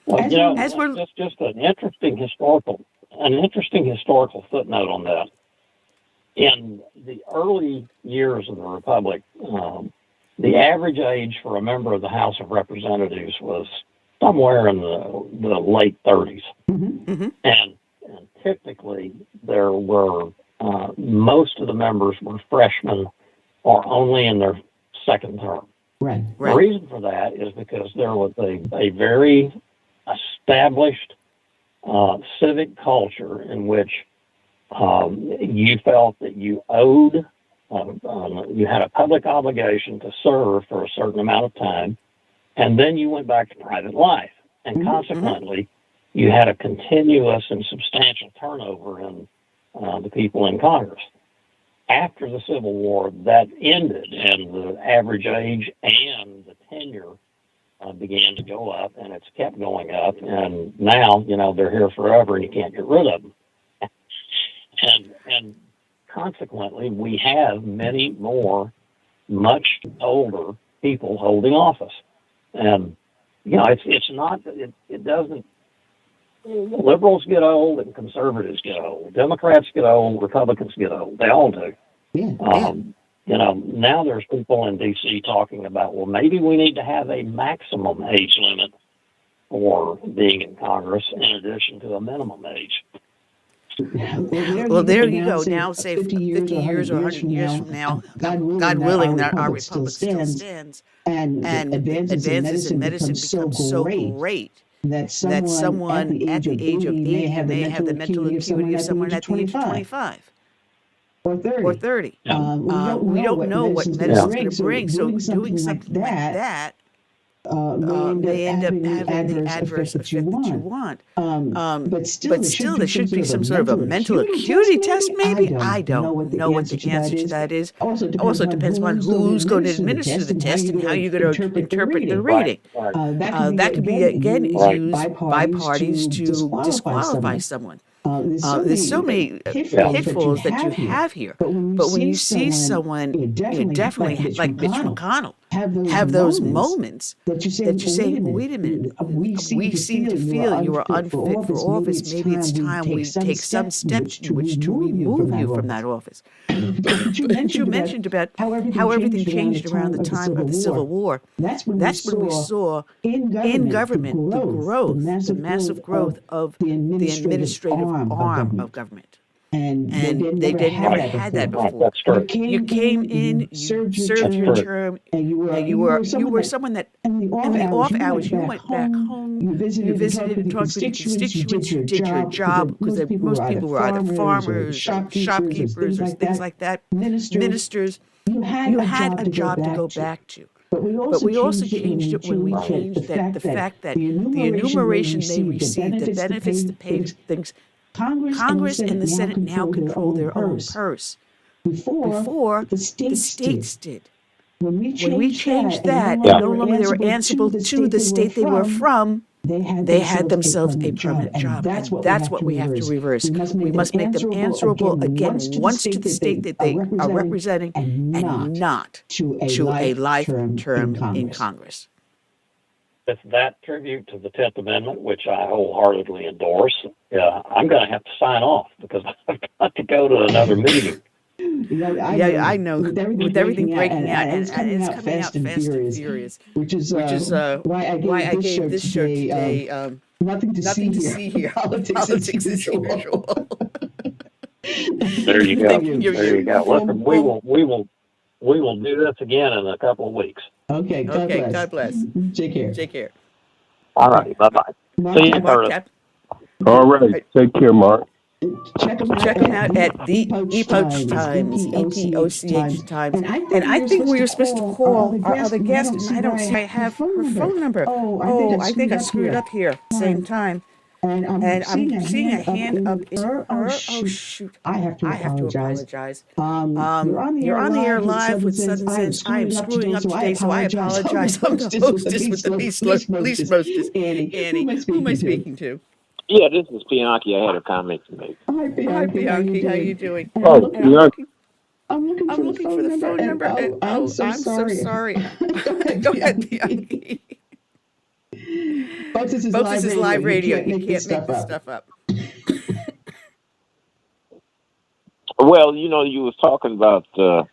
[SPEAKER 7] That's just an interesting historical footnote on that. In the early years of the Republic, the average age for a member of the House of Representatives was somewhere in the late 30s. Mm-hmm. And typically there were, most of the members were freshmen or only in their second term.
[SPEAKER 5] Right.
[SPEAKER 7] The reason for that is because there was a very established civic culture in which you felt that you owed, you had a public obligation to serve for a certain amount of time, and then you went back to private life. And consequently, you had a continuous and substantial turnover in the people in Congress. after the Civil War, that ended, and the average age and the tenure began to go up, and it's kept going up. And now, they're here forever, and you can't get rid of them. and consequently, we have many more much older people holding office. And, it's not, it doesn't, liberals get old and conservatives get old. Democrats get old, Republicans get old. They all do. Now there's people in D.C. talking about, well, maybe we need to have a maximum age limit for being in Congress in addition to a minimum age.
[SPEAKER 5] Well, there you go. Now, say 50 years or 100 years from now, God willing, that our republic still stands, and advances in medicine become so great that someone at the age of 80 may have the mental acuity of someone at the age of 25 or 30. We don't know what medicine's going to bring, so doing something like that may end up having the adverse effect that you want. But still, there should be some sort of a mental acuity test, maybe? I don't know what the answer to that is. Also depends on who's going to administer the test and how you're going to interpret the reading. That could be, again, used by parties to disqualify someone. There's so many pitfalls that you have here. But when you see someone, definitely like Mitch McConnell, have those moments that you're saying, wait a minute, we seem to feel you are unfit for office. Maybe it's time we take some steps in which to remove you from that office. But you mentioned about how everything changed around the time of the Civil War. That's when we saw in government the massive growth of the administrative arm of government. And they never had that before. You came in, you served your term, and you were someone that in the off hours you went back home, you visited and talked with your constituents, you did your job, because most people were either farmers, shopkeepers, or things like that, ministers. You had a job to go back to. But we also changed it when we changed the fact that the enumeration they received, the benefits, the pay, things. Congress and the Senate now control their own purse. Before the states did. When we changed that, no longer they were answerable to the state they were from, they had themselves a permanent job. And that's what we have to reverse. We must make them answerable again once to the state that they are representing and not to a life term in Congress.
[SPEAKER 7] With that tribute to the 10th Amendment, which I wholeheartedly endorse, I'm going to have to sign off because I've got to go to another meeting.
[SPEAKER 5] I know. With everything breaking out, and it's coming out fast and furious, which is why I gave this show today nothing to see here. Politics as usual.
[SPEAKER 7] There you go. There you go. Listen, we will do this again in a couple of weeks.
[SPEAKER 5] Okay, God bless. Take care.
[SPEAKER 7] All right, bye-bye. See you,
[SPEAKER 5] Mark.
[SPEAKER 6] All right, take care, Mark.
[SPEAKER 5] Check them out at the Epoch Times, EPOCH Times. And I think we were supposed to call our other guest, and I don't see I have her phone number. I think I screwed up here. Same time. And I'm seeing a hand up. Oh, shoot. I have to apologize. You're on the air live with Southern Sense. I am screwing up today, so I apologize. I'm the hostess with the least mostest. Annie, who am I speaking to?
[SPEAKER 8] Yeah, this is Bianchi. I had a comment to make.
[SPEAKER 5] Hi, Bianchi. How you doing?
[SPEAKER 6] Bianchi.
[SPEAKER 5] I'm looking for the phone number. I'm so sorry. Go ahead, Bianchi. Folks, this is live radio. You can't make this stuff up.
[SPEAKER 8] Well, you was talking about Hunter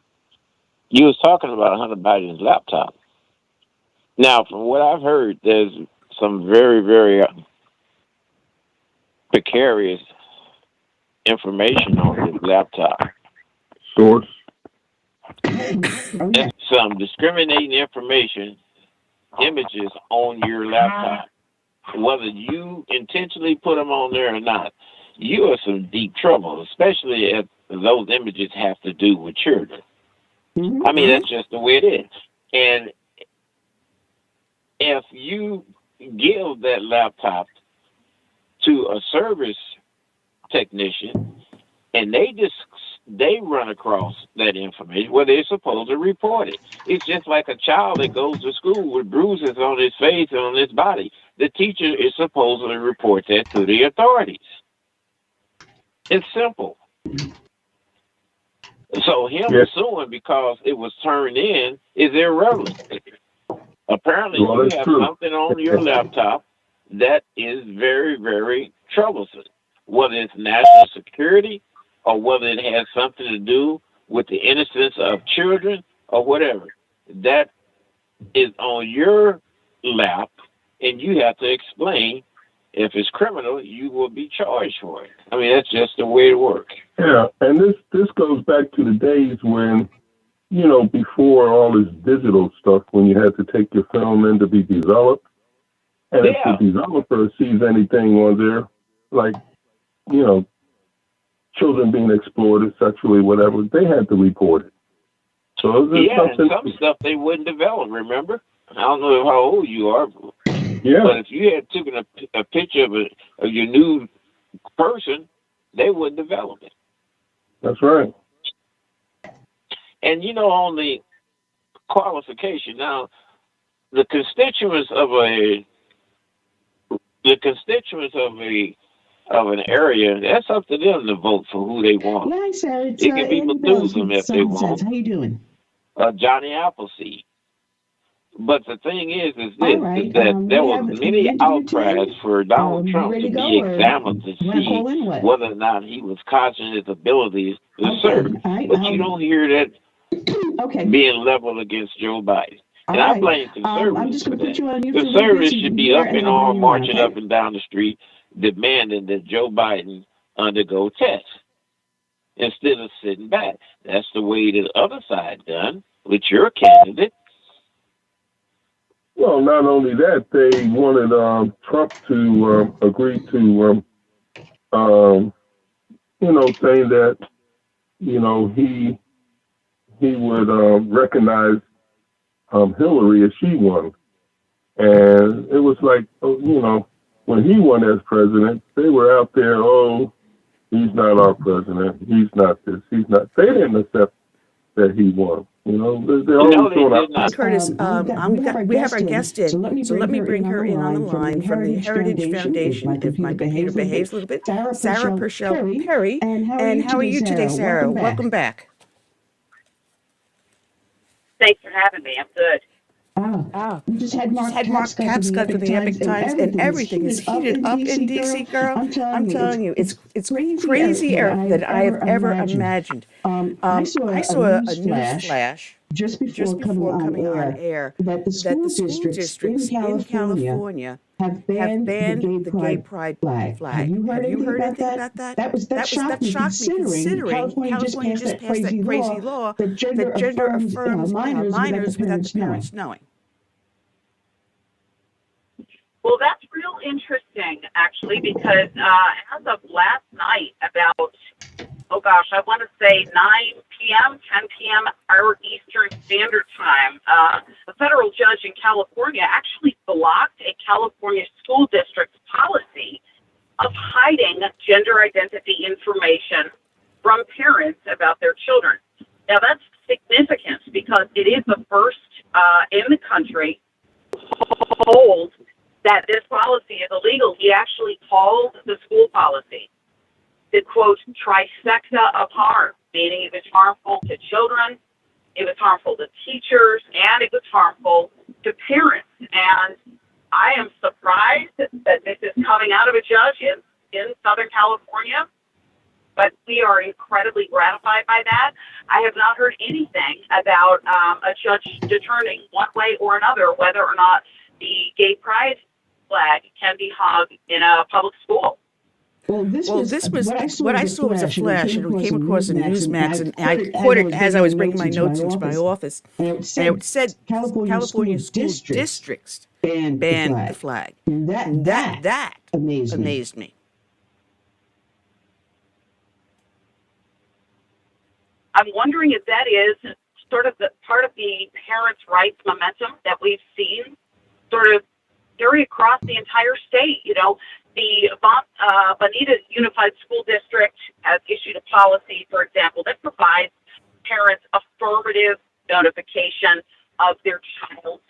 [SPEAKER 8] Biden's laptop. Now, from what I've heard, there's some very, very precarious information on his laptop.
[SPEAKER 6] Source.
[SPEAKER 8] And some discriminating information, images on your laptop. Whether you intentionally put them on there or not, you are some deep trouble, especially if those images have to do with children. Mm-hmm. I mean, that's just the way it is. And if you give that laptop to a service technician and they just they run across that information, well, they're supposed to report it. It's just like a child that goes to school with bruises on his face and on his body. The teacher is supposed to report that to the authorities. It's simple. So him suing because it was turned in is irrelevant. Apparently, you have something on your laptop that is very, very troublesome, whether it's national security or whether it has something to do with the innocence of children or whatever. That is on your lap, and you have to explain. If it's criminal, you will be charged for it. I mean, that's just the way it works.
[SPEAKER 6] Yeah, and this goes back to the days when, before all this digital stuff, when you had to take your film in to be developed. And if the developer sees anything on there, like, children being exploited sexually, whatever, they had to report it. So
[SPEAKER 8] and some stuff they wouldn't develop, remember? I don't know how old you are, but if you had taken a picture of your new person, they wouldn't develop it.
[SPEAKER 6] That's right.
[SPEAKER 8] And on the qualification, now the constituents of an area, that's up to them to vote for who they want.
[SPEAKER 5] Yeah, sir.
[SPEAKER 8] It can be Methuselah if they want.
[SPEAKER 5] How you doing?
[SPEAKER 8] Johnny Appleseed. But the thing is this, is that there was many outcries for Donald Trump to be examined to see whether or not he was conscious of his abilities to serve. But you don't hear that being leveled against Joe Biden. And I blame conservatives for that. Conservatives should be up and on, marching up and down the street, demanding that Joe Biden undergo tests instead of sitting back. That's the way the other side done with your candidate.
[SPEAKER 6] Well, not only that, they wanted Trump to agree to, saying that, he would recognize Hillary as she won. And it was like, when he won as president, they were out there, he's not our president. He's not this. He's not. They didn't accept that he won. Curtis,
[SPEAKER 4] we have our guest in, so let me bring her in on the line from the Heritage Foundation, if my computer behaves a little bit. Sarah Parshell Perry. And how are you today, Sarah? Welcome back.
[SPEAKER 9] Thanks for having me. I'm good.
[SPEAKER 5] We just had Mark
[SPEAKER 4] Tapscott from the Epoch Times, and everything is heated up in D.C., girl. I'm telling you, it's crazier than I have ever imagined. I saw a news flash just before coming on air that the school districts in California have banned the gay pride flag. Have you heard anything about that? That shocked me, considering California just passed that crazy law that gender affirms minors without the parents knowing.
[SPEAKER 9] Well, that's real interesting, actually, because as of last night, about, I want to say 9 p.m., 10 p.m., our Eastern Standard Time, a federal judge in California actually blocked a California school district's policy of hiding gender identity information from parents about their children. Now, that's significant because it is the first in the country to hold that this policy is illegal. He actually called the school policy the, quote, trifecta of harm, meaning it was harmful to children, it was harmful to teachers, and it was harmful to parents. And I am surprised that this is coming out of a judge in Southern California, but we are incredibly gratified by that. I have not heard anything about a judge determining one way or another whether or not the gay pride flag can be hung in a public school.
[SPEAKER 5] Well, this was
[SPEAKER 4] what I saw was a flash, and we came across a Newsmax, and I caught it as I was bringing my notes into my office. And it said California school districts banned the flag. And that amazed me.
[SPEAKER 9] I'm wondering if that is sort of the part of the parents' rights momentum that we've seen sort of carry across the entire state. The Bonita Unified School District has issued a policy, for example, that provides parents affirmative notification of their child's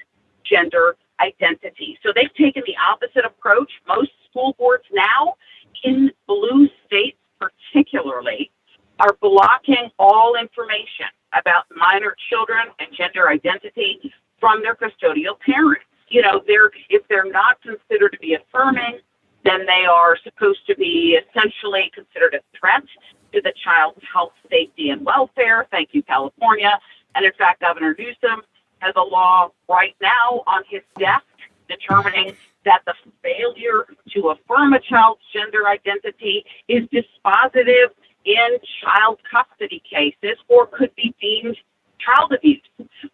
[SPEAKER 9] gender identity. So they've taken the opposite approach. Most school boards now, in blue states particularly, are blocking all information about minor children and gender identity from their custodial parents. If they're not considered to be affirming, then they are supposed to be essentially considered a threat to the child's health, safety, and welfare. Thank you, California. And in fact, Governor Newsom has a law right now on his desk determining that the failure to affirm a child's gender identity is dispositive in child custody cases or could be deemed child abuse.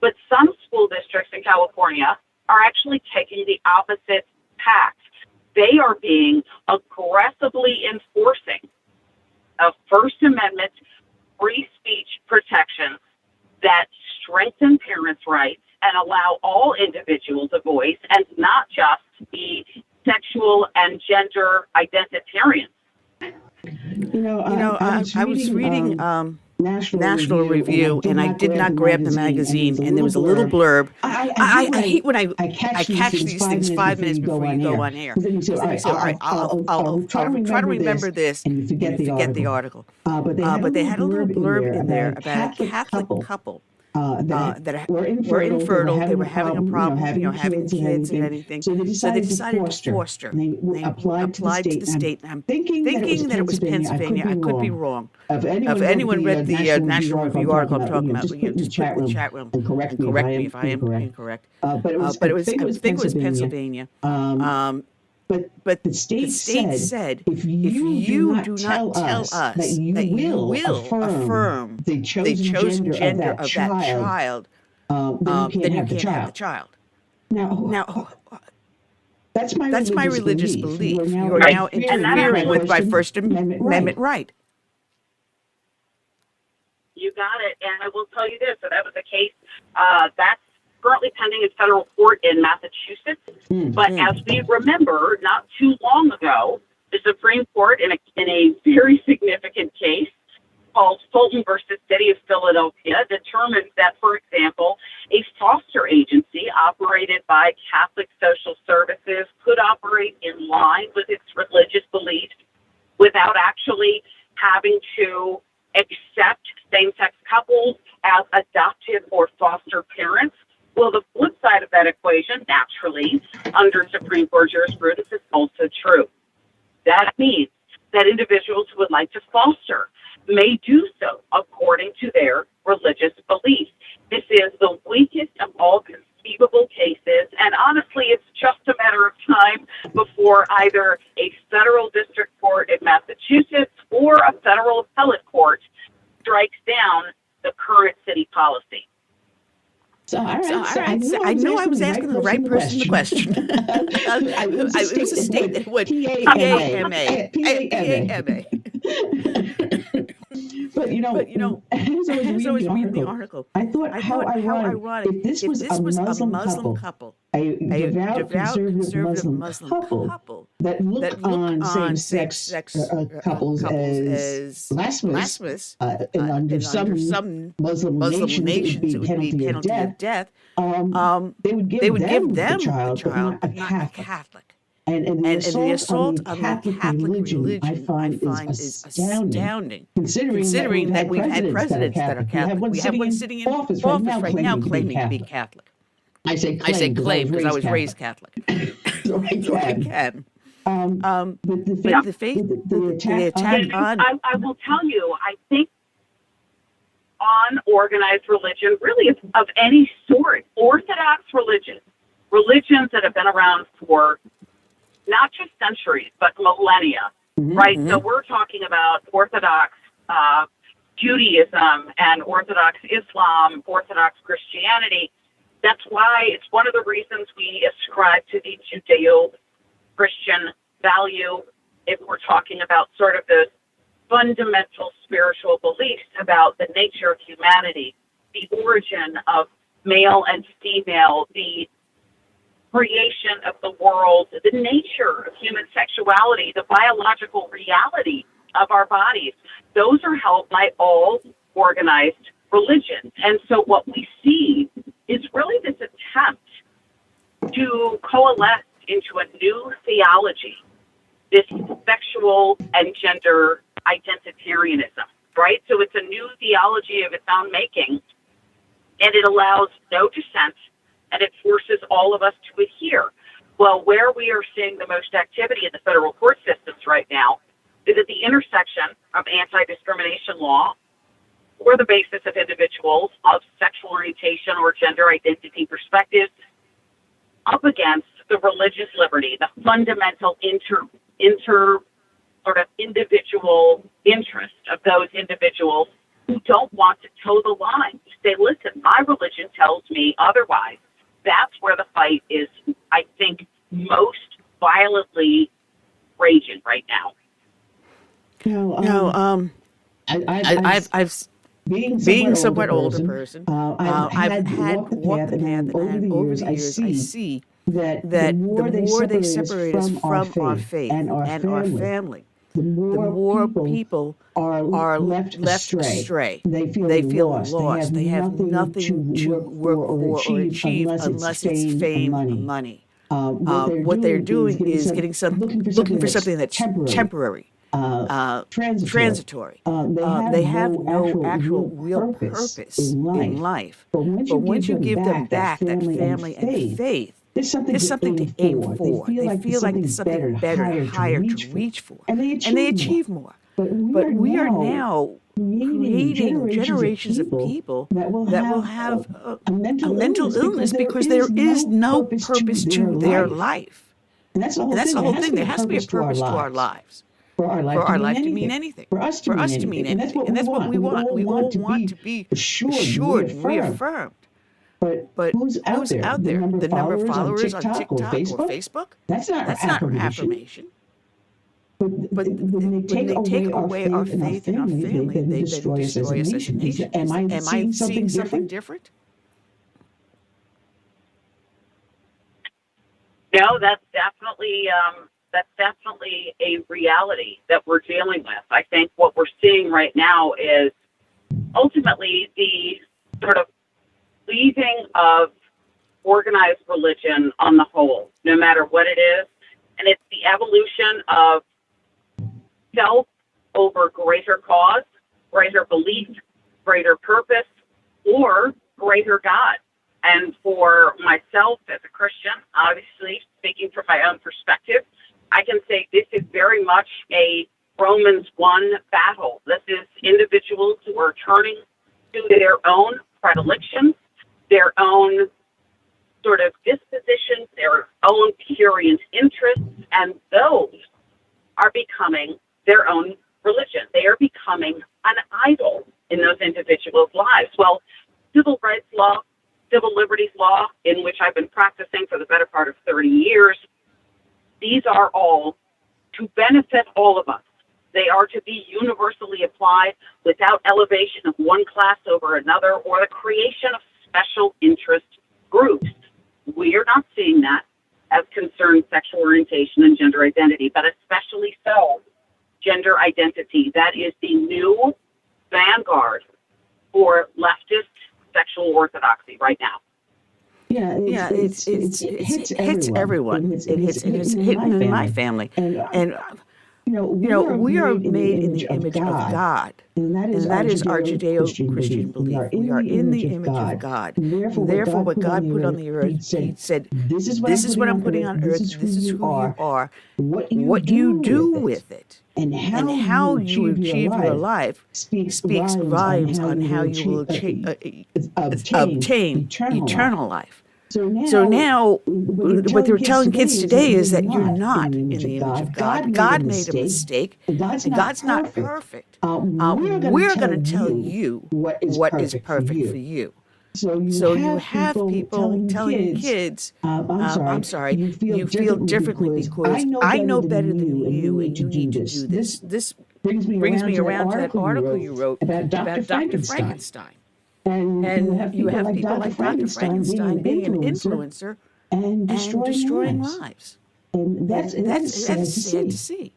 [SPEAKER 9] But some school districts in California are actually taking the opposite path. They are being aggressively enforcing a First Amendment free speech protections that strengthen parents' rights and allow all individuals a voice and not just the sexual and gender identitarians.
[SPEAKER 5] I was reading National Review, and I did not grab the magazine, and there was a little blurb. I hate when I catch these things 5 minutes before you go on air. Then you say, all right, I'll try to remember this, and you forget the article. But they had a little blurb in there about a Catholic couple that were infertile. They were having a problem, having kids and anything. So they decided to foster. They applied to the state. And I'm thinking that it was Pennsylvania. I could be wrong. If anyone read the National Review article I'm talking about, just put in the chat room and correct me if I am incorrect. But it was, I think it was Pennsylvania. But the state said, if you do not tell us that you will affirm the chosen gender of that child, then you can't have the child. Now that's my religious belief. You are now interfering with my First Amendment right.
[SPEAKER 9] You got it. And I will tell you this. So that was a case that's currently pending in federal court in Massachusetts. But as we remember, not too long ago, the Supreme Court, in a very significant case called Fulton versus City of Philadelphia, determined that, for example, a foster agency operated by Catholic Social Services could operate in line with its religious beliefs without actually having to accept same-sex couples as adoptive or foster parents. Well, the flip side of that equation, naturally, under Supreme Court jurisprudence, is also true. That means that individuals who would like to foster may do so according to their religious beliefs. This is the weakest of all conceivable cases, and honestly, it's just a matter of time before either a federal district court in Massachusetts or a federal appellate court strikes down the current city policy.
[SPEAKER 5] I know I was asking the right person the question. It was a state that would PAMA. But as I was reading the article, I thought how ironic if this was a Muslim couple, a devout conservative Muslim couple that looked on same-sex couples as blasphemous, and under some Muslim nations it would be penalty of death. They would give them the child, but not a Catholic. And the assault on the Catholic religion, I find is astounding, considering that we've had presidents that are Catholic. We have one sitting in office right now claiming to be Catholic. I say claim because I was raised Catholic. So I can. But the attack on...
[SPEAKER 9] I will tell you, I think unorganized religion, really of any sort, Orthodox religions that have been around for not just centuries, but millennia, right? So we're talking about Orthodox Judaism and Orthodox Islam, Orthodox Christianity. That's why it's one of the reasons we ascribe to the Judeo-Christian value if we're talking about sort of those fundamental spiritual beliefs about the nature of humanity, the origin of male and female, the creation of the world, the nature of human sexuality, the biological reality of our bodies. Those are held by all organized religions. And so what we see is really this attempt to coalesce into a new theology, this sexual and gender identitarianism, right? So it's a new theology of its own making, and it allows no dissent, and it forces all of us to adhere. Well, where we are seeing the most activity in the federal court systems right now is at the intersection of anti-discrimination law or the basis of individuals of sexual orientation or gender identity perspectives up against the religious liberty, the fundamental sort of individual interest of those individuals who don't want to toe the line. Say, listen, my religion tells me otherwise. That's where the fight is, I think, most violently raging right now.
[SPEAKER 5] I've being somewhat older person, I've had walked the path, and over the years, I see that the more they separate us from our faith and our family, the more people are left astray. They feel lost. They have nothing to work for or achieve unless it's fame and money. What they're doing is looking for something that's temporary. Transitory. They have no actual real purpose in life. But once you give them back that family and faith, there's something to aim for. They feel like there's something better, higher to reach for. And they achieve more. But we are now creating generations of people that will have a mental illness because there is no purpose to their life. And that's the whole thing. There has to be a purpose to our lives. For our life to mean anything. For us to mean anything. And that's what we want. We all want to be assured and reaffirmed. But who's out there? The number of followers on TikTok or Facebook? That's not our affirmation. But when they take away our faith and our family, they destroy us as a nation. Am I seeing something different?
[SPEAKER 9] No, that's definitely a reality that we're dealing with. I think what we're seeing right now is ultimately the sort of leaving of organized religion on the whole, no matter what it is. And it's the evolution of self over greater cause, greater belief, greater purpose, or greater God. And for myself as a Christian, obviously speaking from my own perspective, I can say this is very much a Romans 1 battle. This is individuals who are turning to their own predilections, their own sort of dispositions, their own prurient interests, and those are becoming their own religion. They are becoming an idol in those individuals' lives. Well, civil rights law, civil liberties law, in which I've been practicing for the better part of 30 years, these are all to benefit all of us. They are to be universally applied without elevation of one class over another or the creation of special interest groups. We are not seeing that as concerns sexual orientation and gender identity, but especially so gender identity. That is the new vanguard for leftist sexual orthodoxy right now.
[SPEAKER 5] It hits everyone. It hits my family. And we are made in the image of God, and that is our Judeo-Christian belief. We are in the image of God. Therefore, what God put on the earth, He said, "This is what I'm putting on earth. This is who you are. What you do with it, and how you achieve your life speaks volumes on how you will obtain eternal life." So now, what they're telling kids today is that you're not in the image of God. God made a mistake, and God's not perfect. We're going to tell you what is perfect for you. So you have people telling kids, I'm sorry, you feel differently because I know better than you, and you need to do this. This brings me around to that article you wrote about Dr. Frankenstein. And you have people like Dr. Frankenstein being an influencer and destroying lives. And that's sad to see.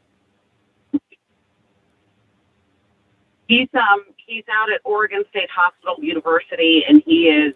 [SPEAKER 9] He's out at Oregon State Hospital University, and he is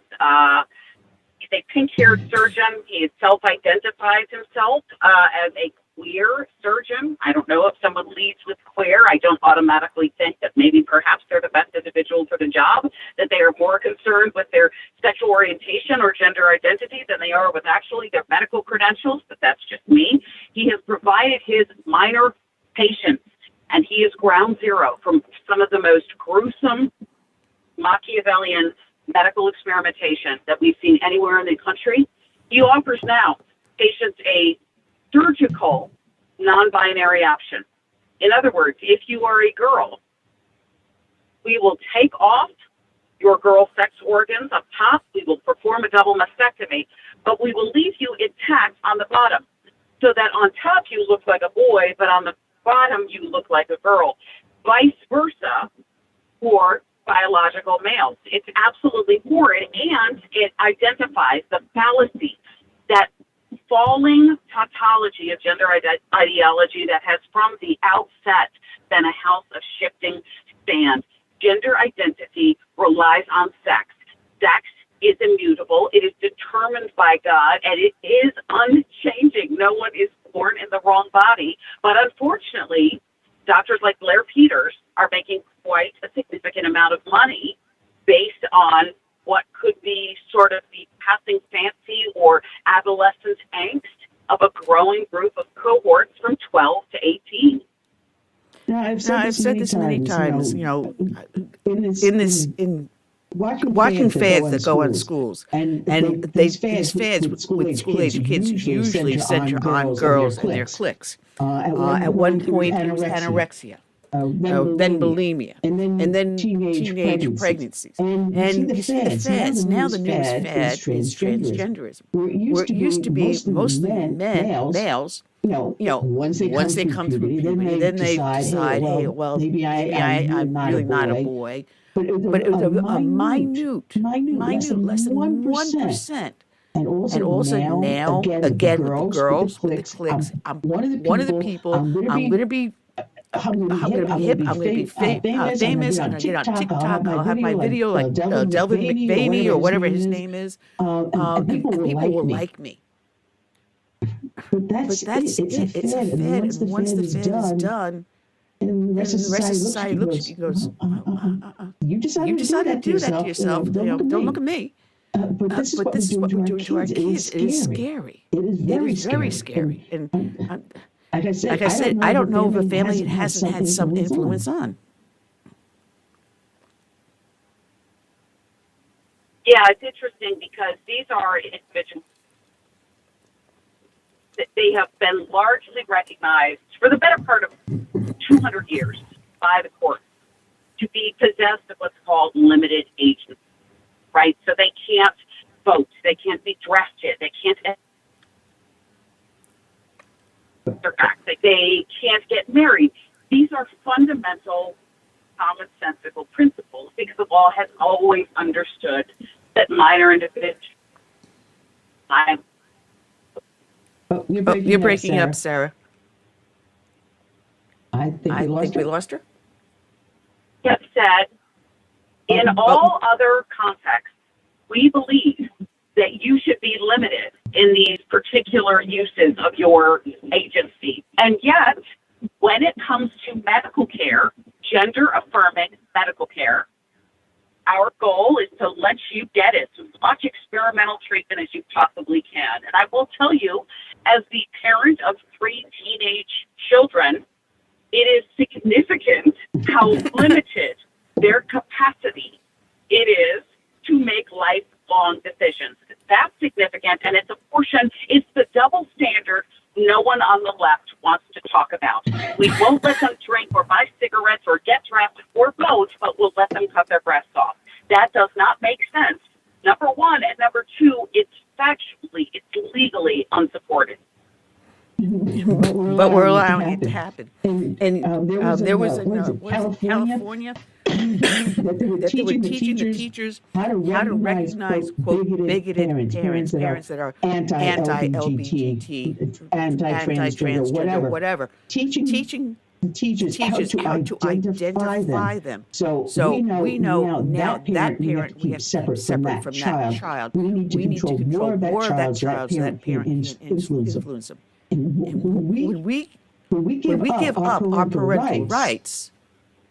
[SPEAKER 9] he's a pink-haired surgeon. He self-identifies himself as a queer surgeon. I don't know if someone leads with queer. I don't automatically think that maybe perhaps they're the best individual for the job, that they are more concerned with their sexual orientation or gender identity than they are with actually their medical credentials, but that's just me. He has provided his minor patients, and he is ground zero from some of the most gruesome Machiavellian medical experimentation that we've seen anywhere in the country. He offers now patients a surgical non-binary option. In other words, if you are a girl, we will take off your girl sex organs up top. We will perform a double mastectomy, but we will leave you intact on the bottom so that on top you look like a boy, but on the bottom you look like a girl. Vice versa for biological males. It's absolutely horrid, and it identifies the fallacy, that falling tautology of gender ideology that has from the outset been a house of shifting sand. Gender identity relies on sex. Sex is immutable. It is determined by God, and it is unchanging. No one is born in the wrong body. But unfortunately, doctors like Blair Peters are making quite a significant amount of money based on what could be sort of the passing fancy or adolescent angst of a growing group of cohorts from 12 to 18.
[SPEAKER 5] Now, I've said this many times, in watching fads that go on schools, and these fads with school-age kids usually center on girls and their cliques. At one point, it was anorexia. Then bulimia, and then teenage pregnancies. And you see the fads. Now the newest fad is transgenderism, where it used to be mostly males. Once they come through puberty, then they decide, hey, well, maybe I'm really not a boy. But it was a minute, less than 1%. And also now, again, with the girls, with the cliques, I'm one of the people, I'm going to be hip, I'm going to be famous, I'm going to get on TikTok, I'll have my video like Delvin McVaney or whatever his name is, and people will like me. But that's it. It's a fad, and once the fad is done, and the rest of society looks at you and goes, you decided to do that to yourself. Don't look at me. But this is what we're doing to our kids. It is scary. It is very scary. And like I said, I don't know of a family that hasn't had some influence on.
[SPEAKER 9] Yeah, it's interesting because these are individuals that they have been largely recognized for the better part of 200 years by the courts to be possessed of what's called limited agency, right? So they can't vote, they can't be drafted, they can't they can't get married. These are fundamental commonsensical principles because the law has always understood that minor individuals.
[SPEAKER 5] You're breaking up, Sarah. I think we lost her.
[SPEAKER 9] That said, in all other contexts, we believe that you should be limited in these particular uses of your agency. And yet, when it comes to medical care, gender-affirming medical care, our goal is to let you get as much experimental treatment as you possibly can. And I will tell you, as the parent of 3 teenage children, it is significant how limited their capacity it is to make lifelong decisions. That's significant, and it's the double standard no one on the left wants to talk about. We won't let them drink or buy cigarettes or get drafted or vote, but we'll let them cut their breasts off. That does not make sense, number one. And number two, it's legally unsupported.
[SPEAKER 5] But we're allowing it to happen. And there was California that they were teaching the teachers how to recognize, quote, bigoted parents that are anti-LGBT, anti-transgender, whatever. Teaching teaches how to identify them. So we know now that parent we have to keep separate from that child. We need to control more of that child so that parent can influence them. And when we give up our parental rights,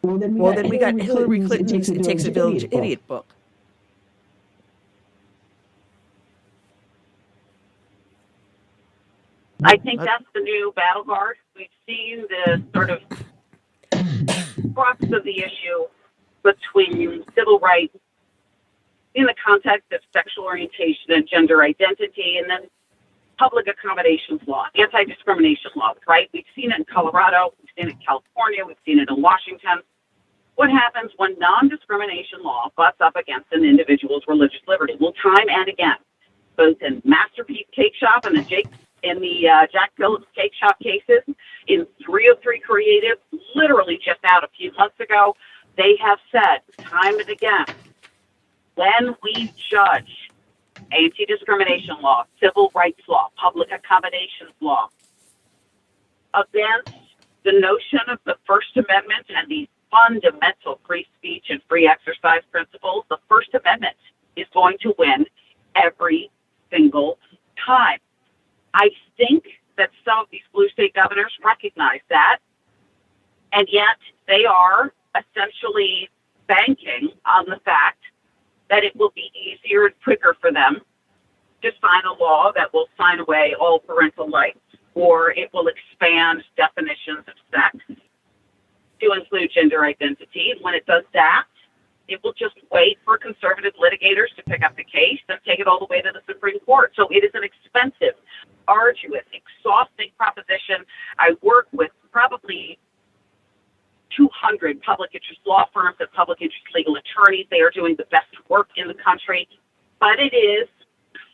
[SPEAKER 5] well, then we got Hillary Clinton's It Takes a Village Idiot book.
[SPEAKER 9] I think that's the new battle guard. We've seen the sort of crux of the issue between civil rights in the context of sexual orientation and gender identity, and then public accommodations law, anti-discrimination laws, right? We've seen it in Colorado, we've seen it in California, we've seen it in Washington. What happens when non-discrimination law butts up against an individual's religious liberty? Well, time and again, both in Masterpiece Cake Shop and the Jack Phillips Cake Shop cases, in 303 Creative, literally just out a few months ago, they have said time and again, when we judge anti-discrimination law, civil rights law, public accommodations law against the notion of the First Amendment and these fundamental free speech and free exercise principles, the First Amendment is going to win every single time. I think that some of these blue state governors recognize that, and yet they are essentially banking on the fact that it will be easier and quicker for them to sign a law that will sign away all parental rights, or it will expand definitions of sex to include gender identity. And when it does that, it will just wait for conservative litigators to pick up the case and take it all the way to the Supreme Court. So it is an expensive, arduous, exhausting proposition. I work with probably 200 public interest law firms and public interest legal attorneys. They are doing the best work in the country, but it is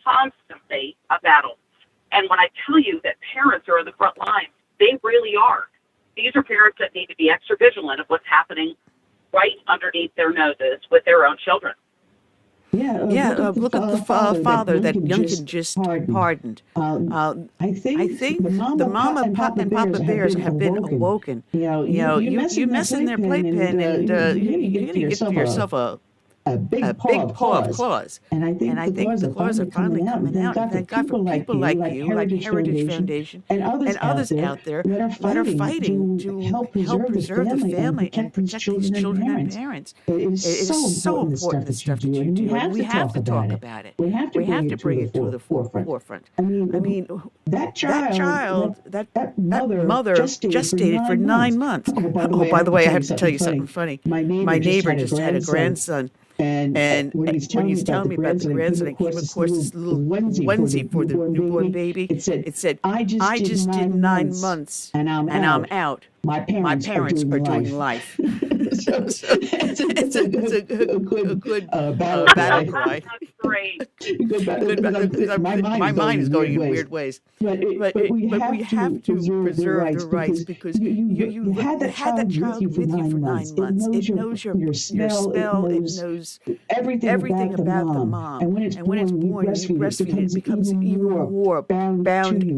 [SPEAKER 9] constantly a battle. And when I tell you that parents are in the front lines, they really are. These are parents that need to be extra vigilant of what's happening right underneath their noses with their own children.
[SPEAKER 5] Look at the father that Youngkin just pardoned. I think the mama and Papa Bears have been awoken. You mess in their playpen and you're going to get yourself a big paw of claws. And I think the claws are finally coming out. And thank God for people like you, like Heritage Foundation, and others out there that are fighting to help preserve the family and protect these children and parents. It is so important, the stuff that you do. We have to talk about it. We have to bring it to the forefront. I mean, that child, that mother gestated for 9 months. Oh, by the way, I have to tell you something funny. My neighbor just had a grandson. And when he's telling me about the grandson, I came across this little onesie for the newborn baby. It said, I just did 9 months and I'm out. My parents are doing life. It's a good battle cry.
[SPEAKER 9] Great.
[SPEAKER 5] My mind is going in weird ways. But we have to preserve the rights because you had that child with you for 9 months. It knows your smell. It knows everything about the mom. And when it's born, you breastfeed it. It becomes even more bound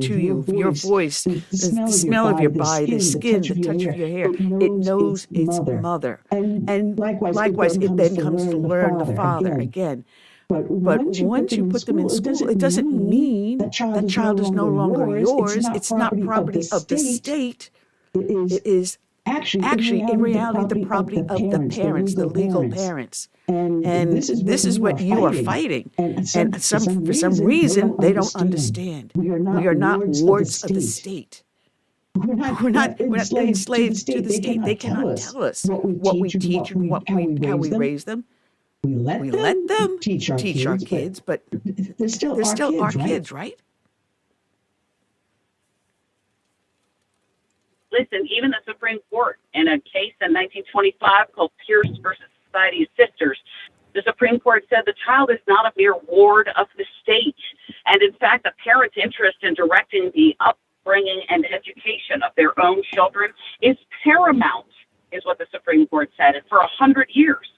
[SPEAKER 5] to you. Your voice, the smell of your body, the skin, the touch of your hair. It knows its mother. And likewise, it then comes to learn the father again. But once you put them in school, it doesn't mean that child is no longer yours. It's not property of the state. It is actually, in reality, the property of the parents, the legal parents. And this is what you are fighting. And for some reason, they don't understand. We are not wards of the state. We're not enslaved to the state. They cannot tell us what we teach and how we raise them. We let them teach our kids, but they're still our kids, right?
[SPEAKER 9] Listen, even the Supreme Court, in a case in 1925 called Pierce versus Society of Sisters, the Supreme Court said the child is not a mere ward of the state. And in fact, the parent's interest in directing the upbringing and education of their own children is paramount, is what the Supreme Court said. And for 100 years,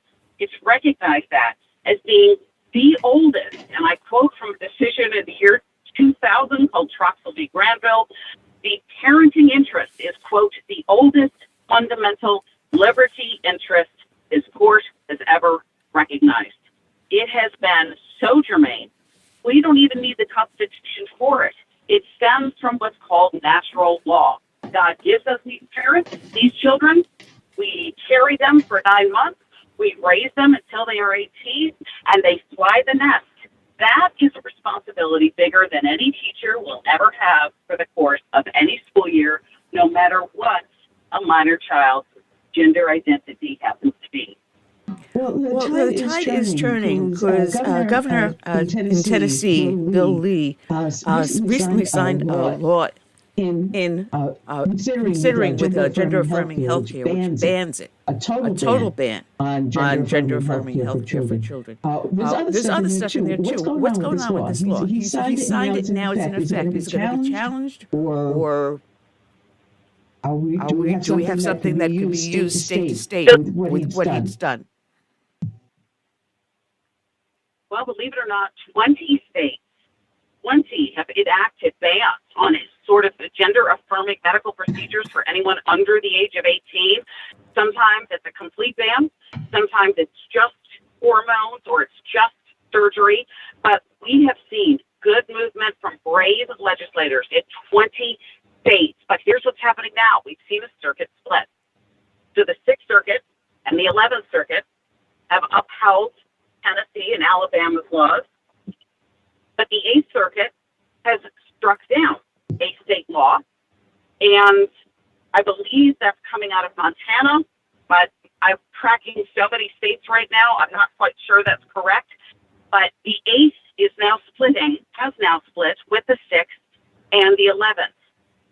[SPEAKER 9] it's recognized that as being the oldest, and I quote from a decision in the year 2000 called Troxel v. Granville, the parenting interest is, quote, the oldest fundamental liberty interest this court has ever recognized. It has been so germane, we don't even need the Constitution for it. It stems from what's called natural law. God gives us these parents, these children. We carry them for 9 months. We raise them until they are 18, and they fly the nest. That is a responsibility bigger than any teacher will ever have for the course of any school year, no matter what a minor child's gender identity happens to be.
[SPEAKER 5] Well, the tide is turning because Governor in Tennessee, Bill Lee, recently signed a law considering with gender-affirming health care, which bans it, a total ban on gender-affirming health care for children. There's other stuff in there, too. What's going on with this law? He signed it, now it's in effect. Is it going to be challenged, or do we have something that can be used state to state with what he's done?
[SPEAKER 9] Well, believe it or not, 20 states, 20 have enacted bans on it, sort of gender-affirming medical procedures for anyone under the age of 18. Sometimes it's a complete ban. Sometimes it's just hormones or it's just surgery. But we have seen good movement from brave legislators in 20 states. But here's what's happening now. We've seen a circuit split. So the 6th Circuit and the 11th Circuit have upheld Tennessee and Alabama's laws. But the 8th Circuit has struck down a state law, and I believe that's coming out of Montana, but I'm tracking so many states right now, I'm not quite sure that's correct. But the 8th is now has now split with the 6th and the 11th.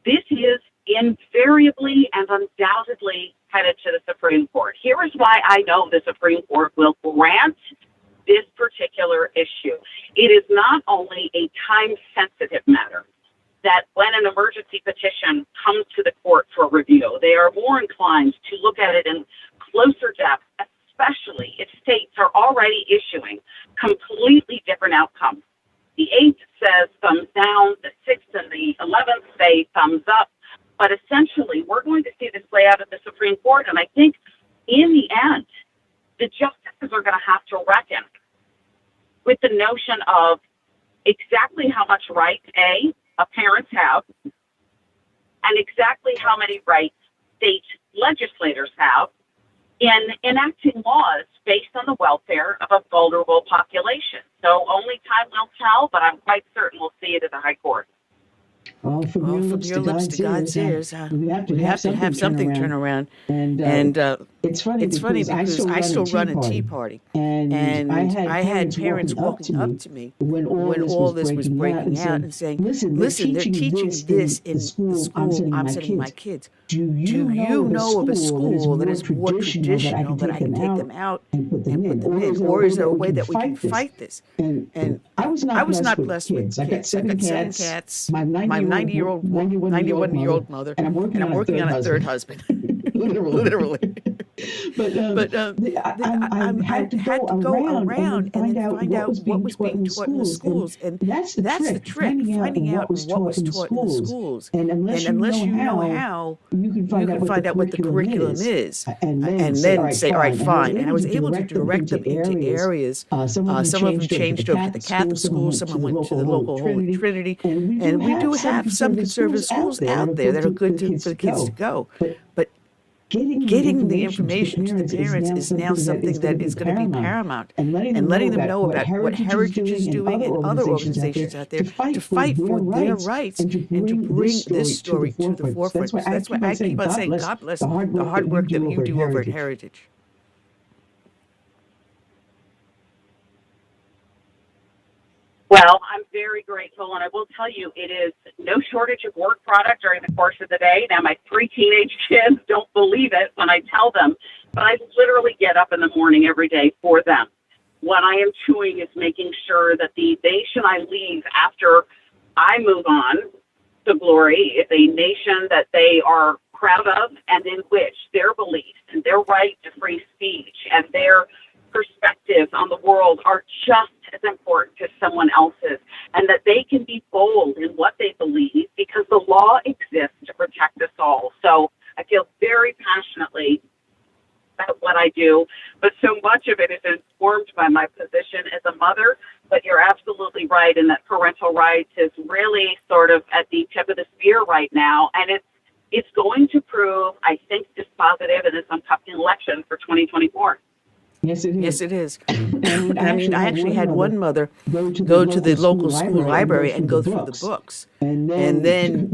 [SPEAKER 9] This is invariably and undoubtedly headed to the Supreme Court. Here is why I know the Supreme Court will grant this particular issue. It is not only a time-sensitive matter that when an emergency petition comes to the court for review, they are more inclined to look at it in closer depth, especially if states are already issuing completely different outcomes. The 8th says thumbs down, the 6th and the 11th say thumbs up, but essentially we're going to see this play out at the Supreme Court, and I think in the end, the justices are going to have to reckon with the notion of exactly how much rights, parents have, and exactly how many rights state legislators have in enacting laws based on the welfare of a vulnerable population. So only time will tell, but I'm quite certain we'll see it at the High Court.
[SPEAKER 5] Well, from your lips to God's ears, we have to have something turn around. And it's funny because I still run a tea party, and I had parents walking up to me when all this was breaking out and saying, "Listen, they're teaching this in the school I'm sending my kids. Do you know of a school that is more traditional that I can take them out and put them in, or is there a way that we can fight this?" And I was not blessed with kids. I got 7 cats. My 91-year-old mother, and I'm working on a third husband, literally. But I had to go around and then find out what was being taught in the schools, and that's the trick, finding out what was taught in the schools. And unless you know how, you can find out what the curriculum is, and then say, all right, fine. And I was able to direct them into areas. Some of them changed over to the Catholic schools, some of them went to the local Holy Trinity, and we do have some conservative schools out there that are good for the kids to go. But getting the information to the parents is now something that is going to be paramount, and letting them know about what Heritage is doing and other organizations out there to fight for their rights and to bring this story to the forefront. So that's why I keep on saying, God bless the hard work that you do over at Heritage.
[SPEAKER 9] Well, I'm very grateful, and I will tell you, it is no shortage of work product during the course of the day. Now, my 3 teenage kids don't believe it when I tell them, but I literally get up in the morning every day for them. What I am doing is making sure that the nation I leave after I move on to glory is a nation that they are proud of and in which their beliefs and their right to free speech and their perspectives on the world are just as important as someone else's, and that they can be bold in what they believe because the law exists to protect us all. So I feel very passionate do, but so much of it is informed by my position as a mother. But you're absolutely right in that parental rights is really sort of at the tip of the spear right now, and it's going to prove, I think, dispositive in this upcoming election for 2024.
[SPEAKER 5] Yes, it is.
[SPEAKER 4] Yes, it is. And I mean, I actually had one mother go to the local school library and go through the books. And then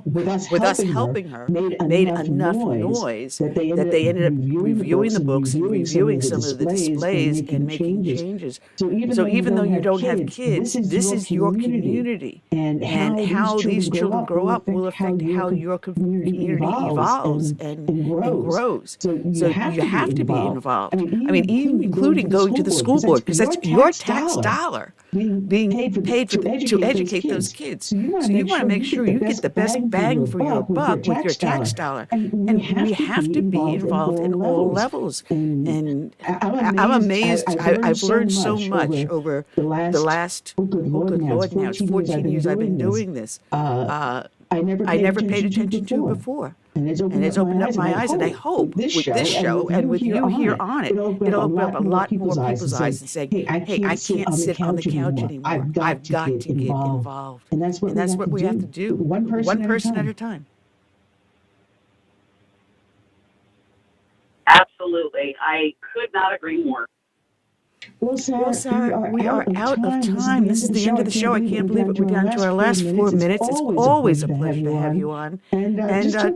[SPEAKER 4] with us helping her, made enough noise that they ended up reviewing the books and reviewing some of the displays and making changes. So even though you don't have kids, this is your community. And how these children grow up will affect how your community evolves and grows. So you have to be involved. I mean, even including going to the school board, because that's your tax dollar being paid to educate those kids. So you want to make sure you get the best bang for your buck with your tax dollar. And we have to be involved in all levels. And I'm amazed. I've learned so much over the last, oh good Lord, now it's 14 years I've been doing this. I never paid attention to before. And it's opened up my eyes, and I hope with this show and with you here on it, it'll open up a lot more people's eyes and say, hey, I can't sit on the couch anymore. I've got to get involved. And that's what we have to do, one person at a time.
[SPEAKER 9] Absolutely. I could not agree more.
[SPEAKER 5] Well, Sarah, we are out of time. This is the end of the show. I can't believe it. We're down to our last 4 minutes. It's always a pleasure to have you on. And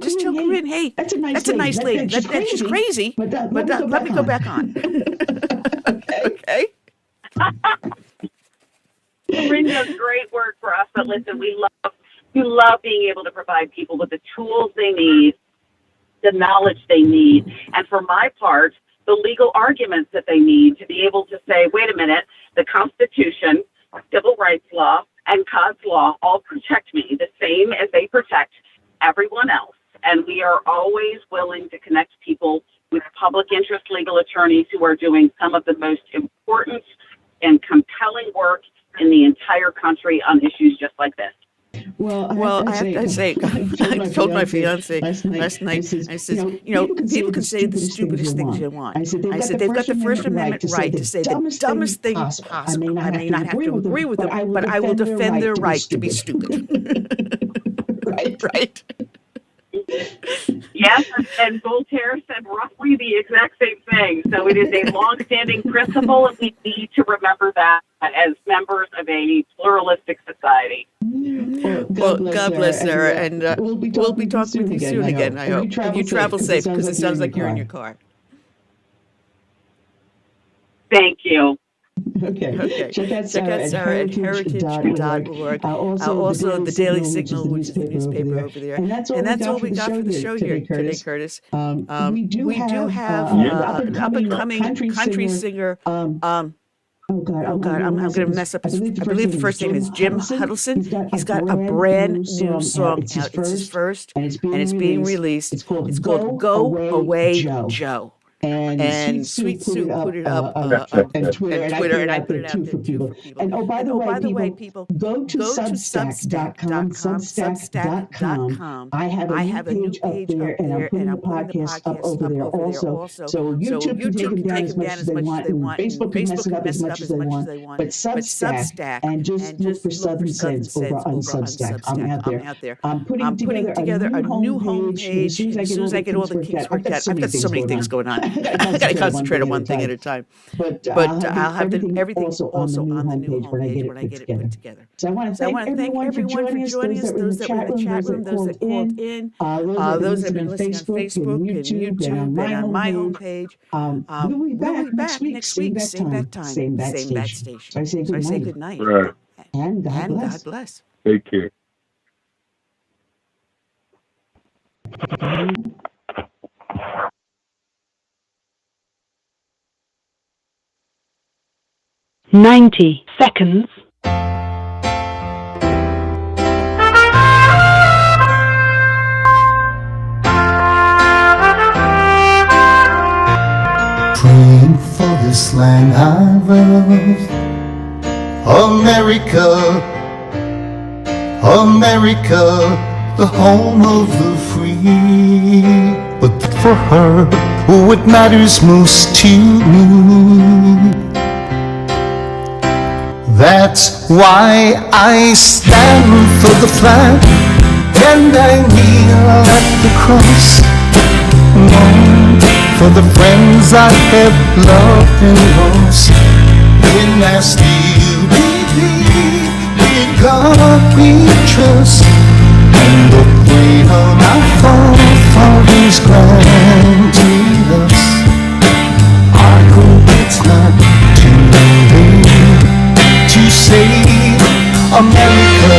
[SPEAKER 5] just tell Corinne, hey, that's a nice lady. She's crazy, but let me go back on. Okay?
[SPEAKER 9] Corinne does great work for us, but listen, we love being able to provide people with the tools they need, the knowledge they need, and for my part, the legal arguments that they need to be able to say, wait a minute, the Constitution, civil rights law, and God's law all protect me the same as they protect everyone else. And we are always willing to connect people with public interest legal attorneys who are doing some of the most important and compelling work in the entire country on issues just like this.
[SPEAKER 5] Well, I have to say, I told my fiance last night, I said, people can say the stupidest things you want. I said, they've got the First Amendment right to say the dumbest thing possible. I may not have to agree with them, but I will defend their right to be stupid. Right?
[SPEAKER 9] Yes, and Voltaire said roughly the exact same thing. So it is a long-standing principle, and we need to remember that as members of a pluralistic society.
[SPEAKER 5] Well, God bless, Sarah, and we'll be talking with you soon again, I hope. And you travel safe, because it sounds like you're in your car.
[SPEAKER 9] Thank you.
[SPEAKER 5] Okay. Check out Sarah at heritage.org. Also, the Daily Signal, which is the newspaper over there. And that's all we got for the show here today, Curtis. We do have an up-and-coming country singer. Oh God, I'm going to mess up his, I believe the first name is Jim Huddleston. He's got a brand new song out. It's his first, and it's being released. It's called Go Away Joe. And Sweet Sue put it up on Twitter, and I put it out there too for people. And by the way, people, go to Substack.com. I have a new page up there, and I'm putting the podcast up over there also. So YouTube can take them down as much as they want, and Facebook can mess it up as much as they want. But Substack, and just look for Southern Sense over on Substack. I'm out there. I'm putting together a new homepage. As soon as I get all the kinks worked out, I've got so many things going on. I got to concentrate on one thing at a time. But I'll have everything also on the new homepage when I get it put together. So I want to thank everyone for joining us, those that were in the chat room, those that called in, those that have been listening on Facebook and YouTube and on my homepage. We'll be back next week, same bat time, same bat station. So I say good night.
[SPEAKER 6] Right.
[SPEAKER 5] And God bless.
[SPEAKER 6] Take care.
[SPEAKER 10] "90 seconds.
[SPEAKER 11] Praying for this land I love, America, America, the home of the free. But for her, what matters most to me. That's why I stand for the flag and I kneel at the cross. Long for the friends I have loved and lost. And I still believe in God we trust, and the freedom our forefathers granted us. I hope it's not too late to save America.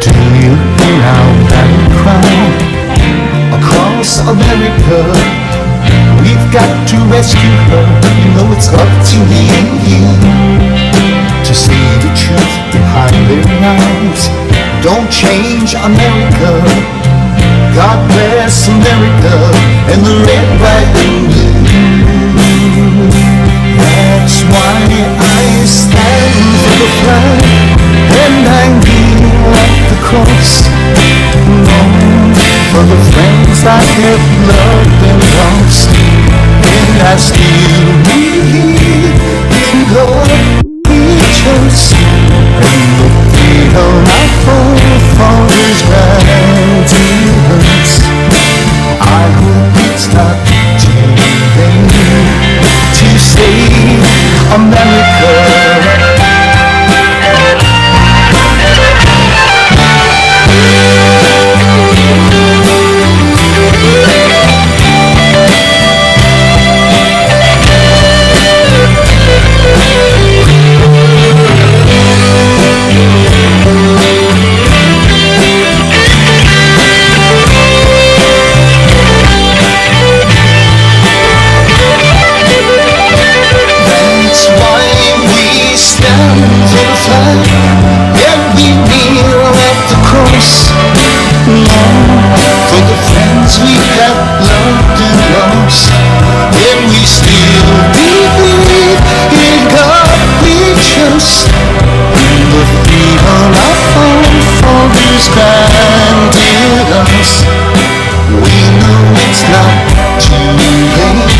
[SPEAKER 11] Do you hear our battle cry across America? We've got to rescue her. You know it's up to me and you to see the truth behind their lies. Don't change America. God bless America and the red, white, and blue. That's why I stand for the flag and I kneel at the cross. Long for the friends I have loved and lost. And I still believe in God we trust, and the freedom our forefathers granted us. I hope it's not too late to save America. For the friends we have loved and lost, and we still believe in God we trust, in the freedom our forefathers granted us. We know it's not too late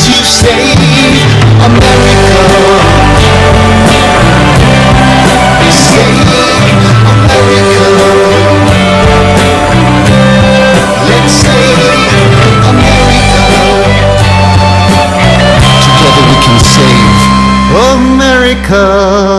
[SPEAKER 11] to save America. Save America. Let's save America. Together we can save America.